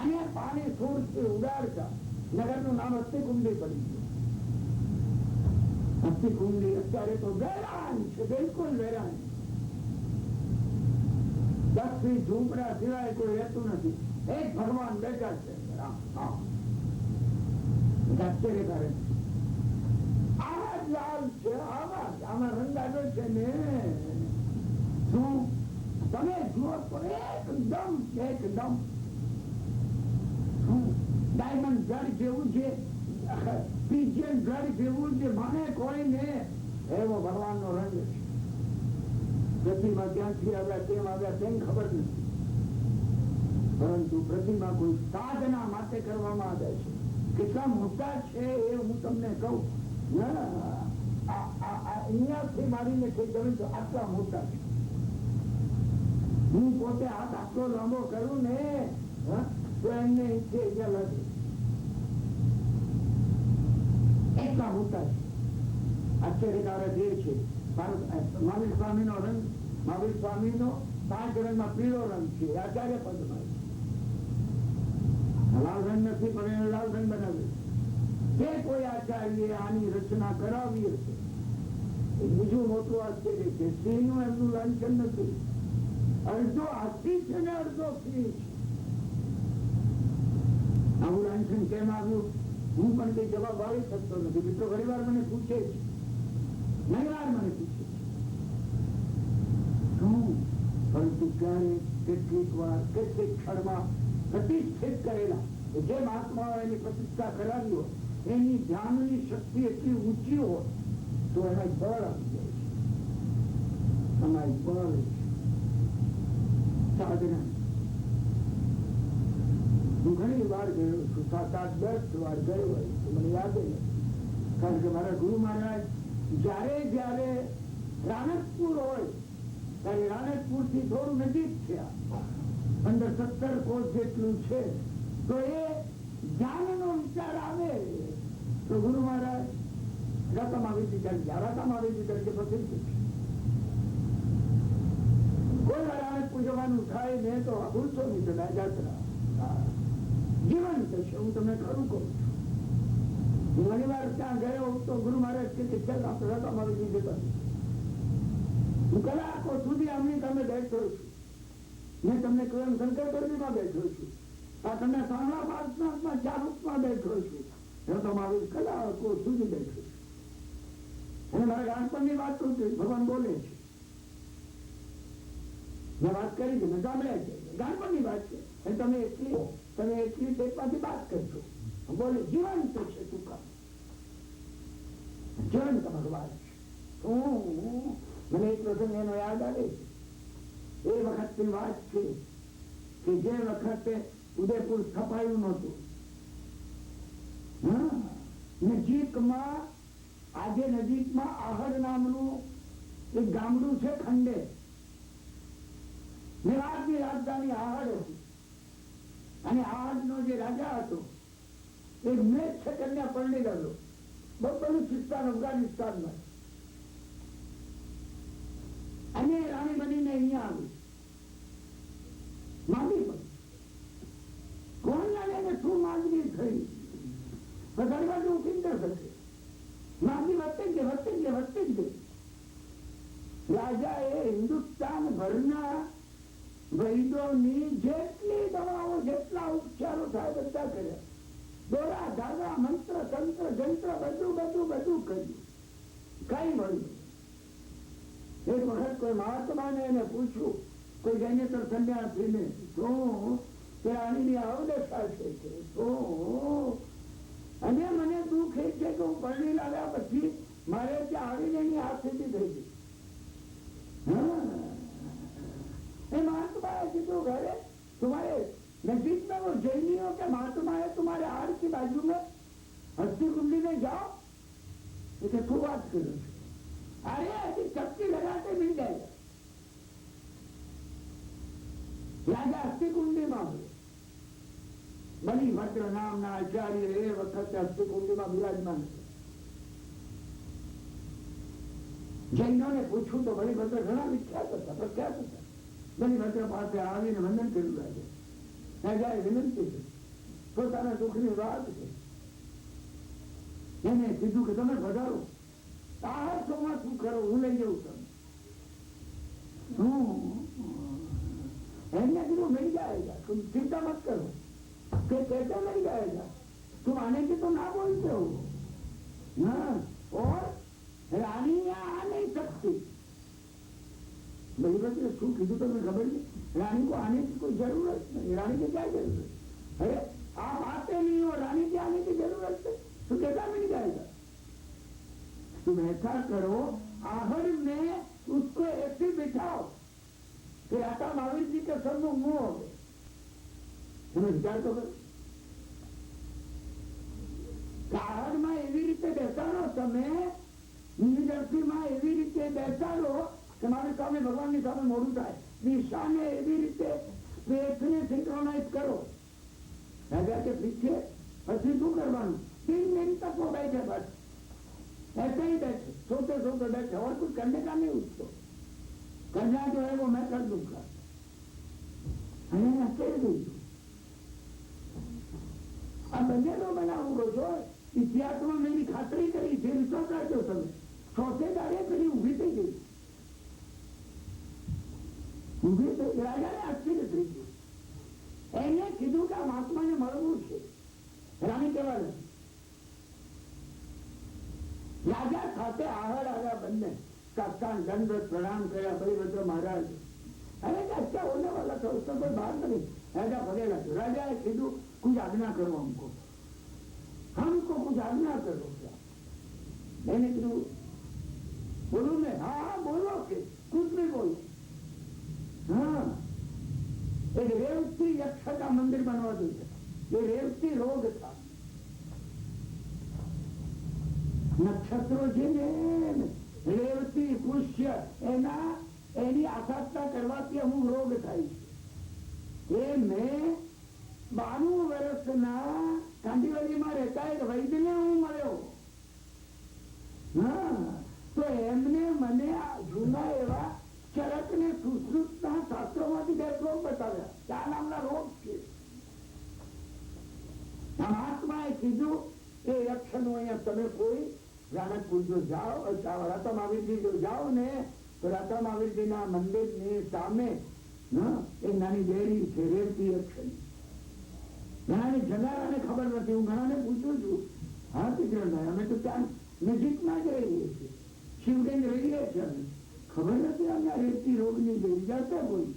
અને પાણી છોડથી ઉડાડતા, નગરનું નામ હસ્તિકુંડી પડી ગયું. હસ્તિકુંડી અત્યારે તો વેરાન છે, બિલકુલ વેરાન. 10 ઝૂંપડા સિવાય કોઈ રહેતું નથી. એક ભગવાન બેઠા છે. આશ્ચર્યકારક આવા જ લાલ છે. આમાં રંગાડો છે ને શું તમે જુઓ તો એકદમ ડાયમંડ બ્લડ જેવું છે, પીજિયન બ્લડ જેવું છે. મને કોઈ ને એવો ભગવાન નો રંગ છે. પ્રતિમા ક્યાંથી આવ્યા, કેમ આવ્યા તેમ ખબર નથી, પરંતુ પ્રતિમા કોઈ સાધના માટે કરવામાં આવે છે. કેટલા મોટા છે એ હું તમને કહું. અહીંયાથી મારીને તમે તો આટલા મોટા છે. હું પોતે હાથ આટલો લાંબો કરું ને તો એમને લાગે એટલા મોટા છે. આશ્ચર્યકારક એ છે. મહાવીર સ્વામી નો રંગ, મહાવીર સ્વામી નો 5 રંગમાં પીળો રંગ છે. આચાર્ય પદમાં લાલ રંગ નથી, પણ એને લાલ રંગ બનાવ્યો. જે કોઈ આચાર્ય આની રચના કરાવી હશે એ બીજું મોટું આશ્ચર્ય છે. સિંહનું એમનું લાંછન નથી. અડધો હાથી છે ને અડધો સિંહ છે. આવું લાંછન કેમ આવ્યું હું પણ કઈ જવાબ આવી શકતો નથી. મિત્રો ઘણી વાર મને પૂછે છે, ઘણી વાર મને પૂછે છે શું, પરંતુ ક્યારે કેટલીક વાર કેટલીક ક્ષણમાં પ્રતિષ્ઠિત કરેલા જે મહાત્માઓ એની પ્રતિષ્ઠા કરાવી હોય એની ધ્યાનની શક્તિ એટલી ઊંચી હોય તો એના બળ આવી જાય છે. તમારી બળ સાધના હું ઘણી વાર ગયો છું, 7-8-10 વાર ગયો હોય તો મને યાદ નથી. કારણ કે મારા ગુરુ મહારાજ જયારે જયારે રાણકપુર હોય ત્યારે રાણકપુર થી થોડું નજીક છે, 15-17 કોસ જેટલું છે, તો એ જ્ઞાનનો વિચાર આવે તો ગુરુ મહારાજ રકમ આવી દીધા કે પછી કોઈ વાર રાણકપુર જવાનું થાય ને તો ભૂલશો નહીં તો યાત્રા જીવંત છે. હું તમને ખરું કહું છું, ઘણી વાર ત્યાં ગયો તો ગુરુ મહારાજ કે ચાલ આપણે રકમ આવી દીધી. હું કલાકો સુધી અમેરિકામાં બેઠો છું, મેં તમને કહ્યું શંકરપુરીમાં બેઠો છું, આ તમે સાંભળા પાર્ટનર્સમાં ચારૂપમાં બેઠો છું, રકમ આવી કલાકો સુધી બેઠો છું. અને મારા ગાણપણની વાત કરું છું, ભગવાન બોલે છે, મેં વાત કરી છે, મેં સાંભળ્યા છે, ગાણપણની વાત છે. અને તમે એટલી ટેપમાંથી વાત કરશો, બોલે જીવંત છે, તું કામ જીવંત ભગવાન છે. મને એક પ્રસંગ એનો યાદ આવે છે. એ વખતની વાત છે કે જે વખતે ઉદયપુર સ્થપાયું નહોતું, નજીકમાં આજે નજીકમાં આહડ નામનું એક ગામડું છે, ખંડે. મેવાડની રાજધાની આહડ હતી અને આહડનો જે રાજા હતો એ મેચ છે કન્યા પરણી ગયેલો, બલુચિસ્તાન અફઘાનિસ્તાનમાં, અને રાણી બનીને અહીંયા આવી માંગી પડી. કોણ જાણે એને શું માંગણી થઈ, ઘરબાજુ ચિંતા થશે, માંગી વધતી જ ગઈ. રાજા એ હિન્દુસ્તાન ભરના વૈદોની જેટલી દવાઓ, જેટલા ઉપચારો થાય બધા કર્યા, દોરા ધાગા મંત્ર તંત્ર જંત્ર બધું કર્યું, કઈ મળ્યું. એક વખત કોઈ મહાત્માને એને પૂછ્યું, કોઈ જૈનેતર સંન્યાસીને, શું કે રાણીની અવદશા છે કે શું, અને મને દુઃખ એ છે કે હું પરણી લાવ્યા પછી મારે ત્યાં આવીને એની આ સ્થિતિ થઈ ગઈ. એ महात्मा कीधु घरे तुम्हारे नजीक में वो जैनियों के महात्मा है, तुम्हारे हार की बाजू में हस्ती कुंडी में जाओ. इसे खूब बात करो, अरे ऐसी चपकी लगाते मिल जाएगा. राजा हस्ती कुंडी में बली भद्र नाम ना आचार्य ए वक्त हस्ती कुंडी में विराजमान. जैनों ने पूछू तो बली भद्र घना विख्यात था, प्रख्यात था. બલિભદ્ર પાસે આવીને વંદન કર્યું. રાજાએ વિનંતી કરી, પોતાના દુઃખની વાત છે. એને કીધું કે તમે વધારો, આહારમાં શું કરો, હું લઈ જઉં તમે. એમને કીધું મિલ જાएगा, तुम चिंता मत करो. कैसे मिल जाएगा, तुम आने की तो ना बोलते हो ना, और रानी यहाँ आ नहीं सकती. बलिभद्र શું કીધું તમને ખબર છે? रानी को आने की कोई जरूरत नहीं. रानी की क्या जरूरत? अरे आप आते नहीं हो, रानी के आने की जरूरत है, तो कैसा मिल जाएगा? तुम ऐसा करो, आहर में उसको ऐसे बिठाओ कि राजा महावीर जी के सम्मुख मुंह हो गए. तुम्हें विचार तो करो, आहर में एवी रीते બેસાડો તમે, નિદર્શીમાં એવી રીતે બેસાડો કે મારી સામે ભગવાનની સામે મોડું થાય. દિશાને એવી રીતે સ્પેસને સિંક્રોનાઇઝ કરો. રાજા કે પીછે પછી શું કરવાનું? 3 मिनट तक वो बैठे, बस ऐसे ही बैठे, सोते सोते बैठे, और कुछ करने का नहीं उसको. करना जो है वो मैं कर दूंगा. આ બંનેનો બનાવું છો. ઇતિહાસમાં મેં ખાતરી કરી છે, વિશ્વાસ રાખજો તમે. ચોથે દાડે પેલી ઉભી થઈ ગઈ, ઉભી થઈ. રાજાને આશ્ચર્ય થઈ ગયું. એને કીધું કે આ મહાત્માને મળવું છે. રાણી કહેવા નથી. રાજા સાથે आहड़ આવ્યા બંને. साष्टांग दंडवत प्रणाम કર્યા. બલિભદ્ર મહારાજ, अरे क्या होने वाला था, उसका कोई बात नहीं. राजा भगेला. राजाએ કીધું कुछ आज्ञा करो हमको कुछ आज्ञा करो क्या। मैंने कहा बोलो मैं, हाँ बोलो के कुछ भी बोलो। हाँ, एक रेवती यक्ष का मंदिर बनवा दो। ये रेवती रोग था। नक्षत्रों रेवती पुष्य એની આસ્થા કરવાથી અમુક રોગ થાય છે। એ મેં 92 વર્ષના કાંદીવલીમાં રહેતા એક વૈદ્યને હું મળ્યો। હા, તો એમને મને જૂના એવા ચરકને સુશ્રુતના શાસ્ત્રોમાંથી બે રોગ બતાવ્યા કે આ નામના રોગ છે। મહાત્માએ કીધું એ યક્ષનું અહીંયા તમે કોઈ રાણકપુર જો જાઓ, રાતા મહાવીરજી જો જાઓ ને તો રાતા મહાવીરજીના મંદિરની સામે એક નાની ડેરી છે રેવતી યક્ષની। ઘણાને જનારાને ખબર નથી। હું ઘણાને પૂછું છું, હા તીકરણભાઈ અમે તો ત્યાં નજીકમાં જ રહીએ છીએ, શિવગંજ રહીએ છીએ, અમે ખબર નથી અમને રેવતી રોગની ડેરી જશે કોઈ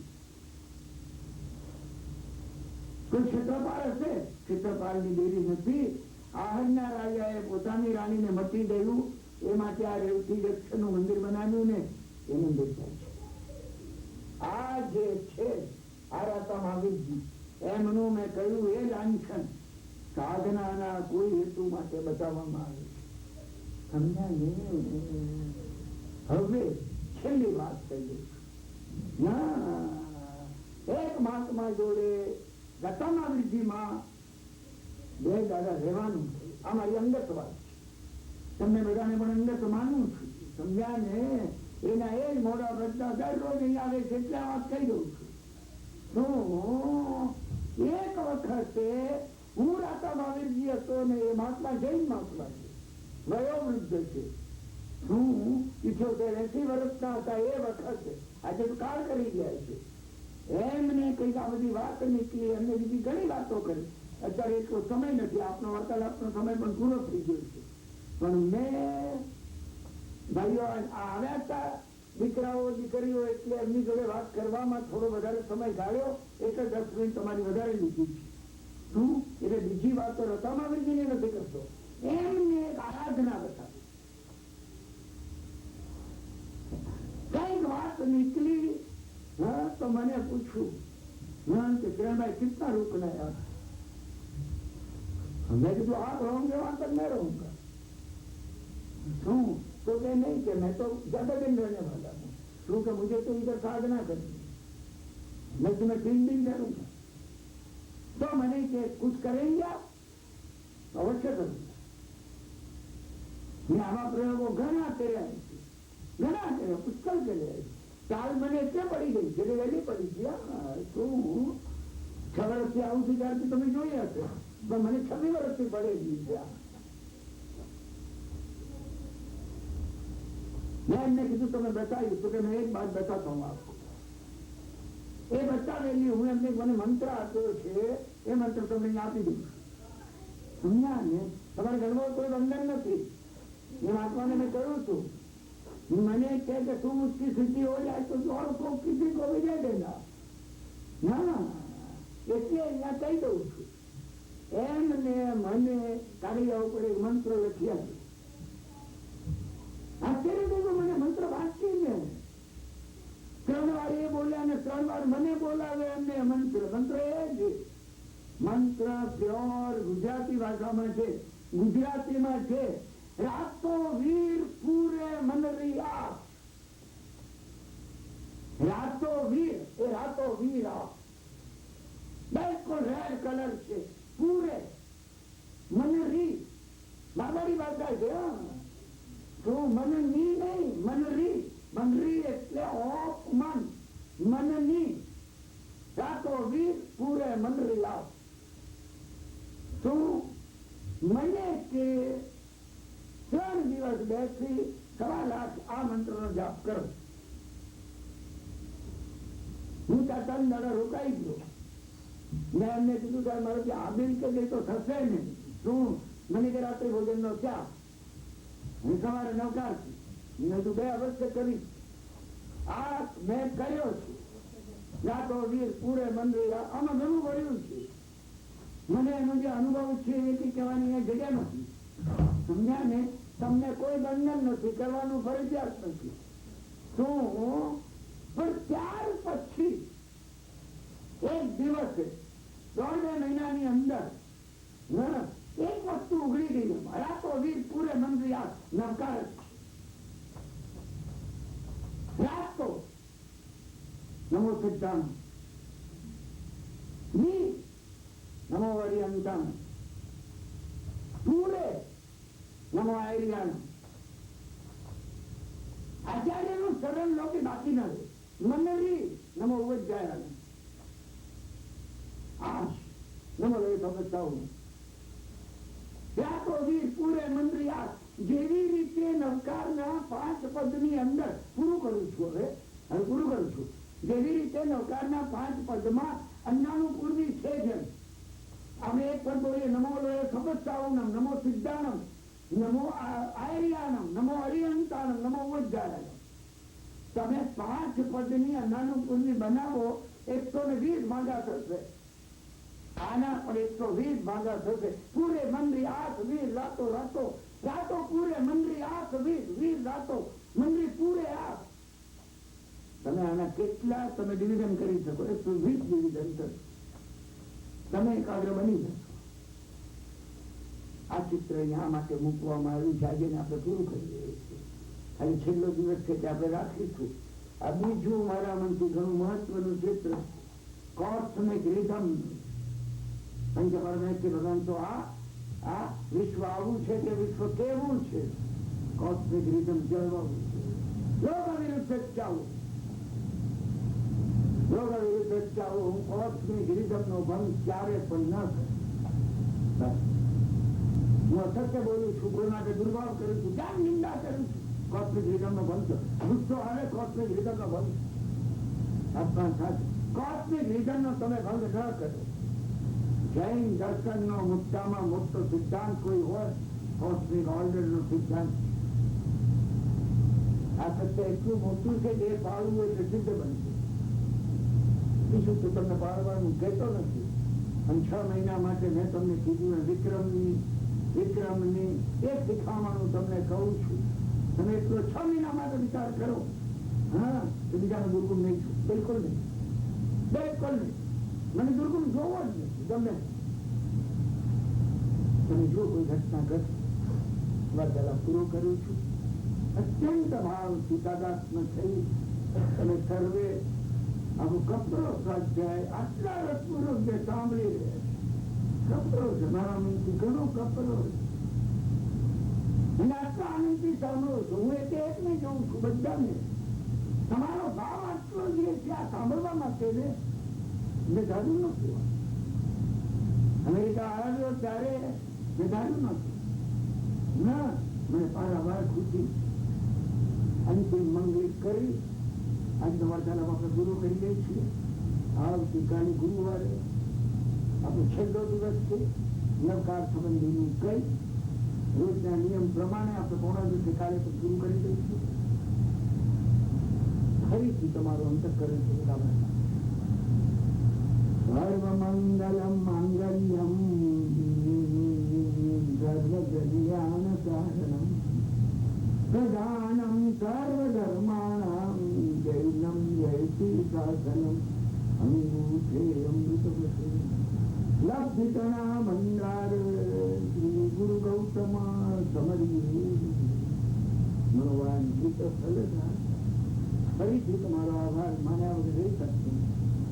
ક્ષેત્રપાળ હશે, ક્ષેત્રપાળની ડેરી નથી। આહરના રાજાએ પોતાની રાણીને મટી ગયું એ માટે આ રેવતી યક્ષનું મંદિર બનાવ્યું ને એ મંદિર થાય છે। આ જે છે આ રાતા મહાવીરજી એમનું મેં કહ્યું એ લાંછન સાધનાના કોઈ હેતુ માટે બતાવવામાં આવે છે। સમજ્યા ને? હવે છેલ્લી વાત થઈ ગઈ ના, એક મહાત્મા જોડે રાતા મહાવીરજીમાં બે દાદા રહેવાનું છે। આ મારી અંગત વાત છે, તમને બધાને પણ અંગત માનું છું। સમજ્યા ને? એના એ જ મોડા બધા દરરોજ અહીં આવે છે એટલે આ વાત કહી દઉં છું। એક વખતે હું રાતા મહાવીરજી હતો ને એ મહાત્મા જૈન મહાત્મા છે, વયોવૃદ્ધ છે। હું 78-80 વર્ષના હતા એ વખતે, આજે તો કાળ કરી ગયા છે। એમને કઈક આ બધી વાત નીકળી, એમને બીજી ઘણી વાતો કરી। અત્યારે એટલો સમય નથી, આપનો વાર્તાલાપનો સમય પણ પૂરો થઈ ગયો છે। પણ મેં ભાઈઓ આવ્યા હતા દીકરાઓ દીકરીઓ એટલે એમની જોડે વાત કરવામાં થોડો વધારે સમય ગાળ્યો, એક 10 મિનિટ તમારી વધારે લીધી છે। શું એટલે બીજી વાતો રાતા મહાવીરજીને નથી કરતો, એમને એક આરાધના બતાવી। કઈક વાત નીકળી તો મને પૂછ્યું કે કિરણભાઈ कितना रुकना है? मैं तो आप रहोगे वहां तक मैं रहूंगा। क्यों? तो क्या नहीं कि मैं तो ज्यादा दिन रहने वाला हूँ, क्योंकि मुझे तो इधर साधना करनी है, मैं तुम्हें 3 दिन करूंगा। तो मैंने कि कुछ करेंगे आप? अवश्य करूंगा। मैं आवा प्रयोगों घना કર્યા પુષ્કળ કર્યા। કાલ મને એટલે પડી ગઈ છે કે વહેલી પડી ગયા। શું 6 વર્ષથી આવું છું ત્યારથી તમે જોઈ હશે, પણ મને 26 વર્ષથી પડેલી છે। मैं एमने कीधु તમે बताव्યું तो मैं एक बात बताता हूँ आपको। એ બતાવેલી હું એમને મને મંત્ર આપ્યો છે, એ મંત્ર તમને આપી દઉં। સમજ્યા ને? તમારા ઘરમાં કોઈ બંધન નથી। એ મહાત્માને મેં કહ્યું હતું, મને કહે કે તું उसकी स्थिति हो जाए तो और को किसी को भी दे देना। ના એટલે અહીંયા કહી દઉં છું। એમને મને કાગળિયા ઉપર એક મંત્ર લખી આપ્યો। આશ્ચર્ય થયું, મને મંત્ર વાંચી ને 3 વાર એ બોલ્યા ને 3 વાર મને બોલાવે એમને મંત્ર એ જ મંત્ર પ્યોર ગુજરાતી ભાષામાં છે, ગુજરાતીમાં છે। રાતો વીર પૂરે મનરિયા, રાતો વીર એ રાતો વીર बिल्कुल रेड कलर से पूरे मनरी मारवाड़ी भाषा है। तो मननी नहीं मनरी, मनरी એટલે ઓફ મન, મનની રાતો વીર પૂરે મનરી લાવ। તો મને કે 3 દિવસ બેસી 1.25 લાખ આ મંત્રનો જાપ કરો। હું ત્યાં 3 દાડા રોકાઈ ગયો। मैं एमने कीधु कि मारे आ बिल के दे तो थशे नहीं। शू मने के रात्रि भोजन नो क्या हूँ सवारे नौकार थी, मैं तो 2 अवश्य करी। आ मैं कर्यो छे। रातो वीर पूरे मंदिर आमा घणुं भर्યું છે। મને એનો જે અનુભવ છે એ કહેવાની એ જગ્યા નથી. સમજ્યા ને? તમને કોઈ બંધન નથી, કરવાનું ફરજિયાત નથી. તો પણ ત્યાર પછી એક દિવસે 1.5 મહિનાની અંદર એક વસ્તુ ઉઘડી ગઈ. રાતો વીર પૂરે મંત્રી નવકાર રાતો નમો સિદ્ધાંત નમો અરિયંતમ પૂરે નમો આર્યાન. આચાર્યનું શરણ લોકે બાકી ન રહે. મનરી નમો ઉજ્જાયન આશ નમો લઈ ભગવતાઓ. ત્યાં તો વીર પૂરે મંત્રી જેવી રીતે નવકારના 5 પદની અંદર પૂરું કરું છું. હવે પૂરું કરું છું. જેવી રીતે નવકારના 5 પદમાં અન્નાનું પૂર્વી છે જેમ આપણે એક પદ બોલીએ નમો લોય ખબસ્તાઓનમ નમો સિદ્ધાનમ નમો આર્યાનમ નમો અરિયંતાનમ નમો ઉજ્જાયન. તમે 5 પદની અન્નાનું પૂર્વી બનાવો 120 ભાગા થશે. આના પર 120 ભાગા થશે. પૂરે મંદરી 8 વીર રાતો રાતો રાતો પૂરે મંદરી 8 વીર રાતો મંદરી પૂરે 8. તમે આના કેટલા તમે ડિવિઝન કરી શકો? 120 ડિવિઝન થશે. તમે એકાગ્ર બની જશો. આ ચિત્ર અહીંયા માટે મૂકવામાં આવ્યું છે. આજે આપણે પૂરું કરી દઈએ છીએ. આજે છેલ્લો દિવસ છે કે આપણે રાખીશું. આ બીજું મારા મનથી ઘણું મહત્વનું ચિત્ર કોસ્મિક રિધમ. ભગવાન તો આ વિશ્વ આવું છે કે વિશ્વ કેવું છે? કોસ્મિક રિધમ જળવાવું છે. લોક વિરુદ્ધ ચાવું હું કોસ્મિક રિધમ નો ભંગ ક્યારે પણ ન કરું. હું અસત્ય બોલું છું, કોઈ માટે દુર્ભાવ કરું છું, જ્ઞાન નિંદા કરું છું. કોસ્મિક રિધમ નો ભંગ ગુસ્સો આવે કોસ્મિક રિધમ નો ભંગ. આત્મા સાથે કોસ્મિક રિધમ નો તમે ભંગ ન કરો. જૈન દર્શન નો મોટામાં મોટો સિદ્ધાંત કોઈ હોય કોસ્મિક ઓર્ડર નો સિદ્ધાંત. આ સત્ય એટલું મોટું છે કે એ પાળવું એટલે સિદ્ધ બનશે. બીજું તો તમને પાળવાનું કહેતો નથી. અને 6 મહિના માટે મેં તમને કીધું વિક્રમની એક શીખામણું તમને કહું છું. તમે એટલો 6 મહિના માટે વિચાર કરો. હા, તો બીજાને દુર્ગુણ નહીં છું. બિલકુલ નહીં, બિલકુલ નહીં. મને દુર્ગુણ જોવો જ નથી. ગમે તમે જો કોઈ ઘટના ઘટ પેલા પૂરો કરું છું. અત્યંત ભાવથી તાદાત્મ્ય થઈ તમે સર્વે આવું કપરો સ્વાધ્યાય આટલા રસપૂર્વક જે સાંભળી રહ્યા કપરો છે. મારા મનથી ઘણો કપરો અને આટલા આનંદથી સાંભળો છો. હું એક નહીં જોઉં છું, બધાને તમારો ભાવ આટલો જે છે આ સાંભળવા માટે ને મેં ધાર્યું નથી. અમેરિકા આવ્યો ત્યારે મેં ધાર્યું નથી. ના, મને પારાવાર ખુશી અંતિમ મંગળ કરી આજનો વાર્તાલાપ આપણે પૂરો કરી દઈએ છીએ. આવતીકાલે ગુરુવારે આપણો છેલ્લો દિવસ છે. નવકાર સંબંધીનું કઈ રોજના નિયમ પ્રમાણે આપણે પોણા દિવસે કાલે પણ પૂરું કરી દઈશું. ફરીથી તમારો અંતઃકરણ છે સર્વ મંગલમ માંગલ્યમ સર્વજ્ઞાન સાધનમ પ્રધાનમ સર્વધર્માણામ જૈનમ જયતી શાસનમ અંગૂઠે અમૃતવસે લબ્ધિતણા મંદાર શ્રી ગુરુ ગૌતમ સમરી મનોવાંછિત ફલદાતા. ફરીથી તમારો આભાર માન્યા વગર રહી શકશે.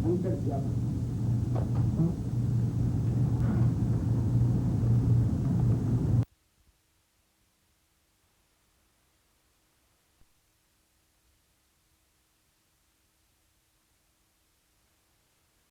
અંતર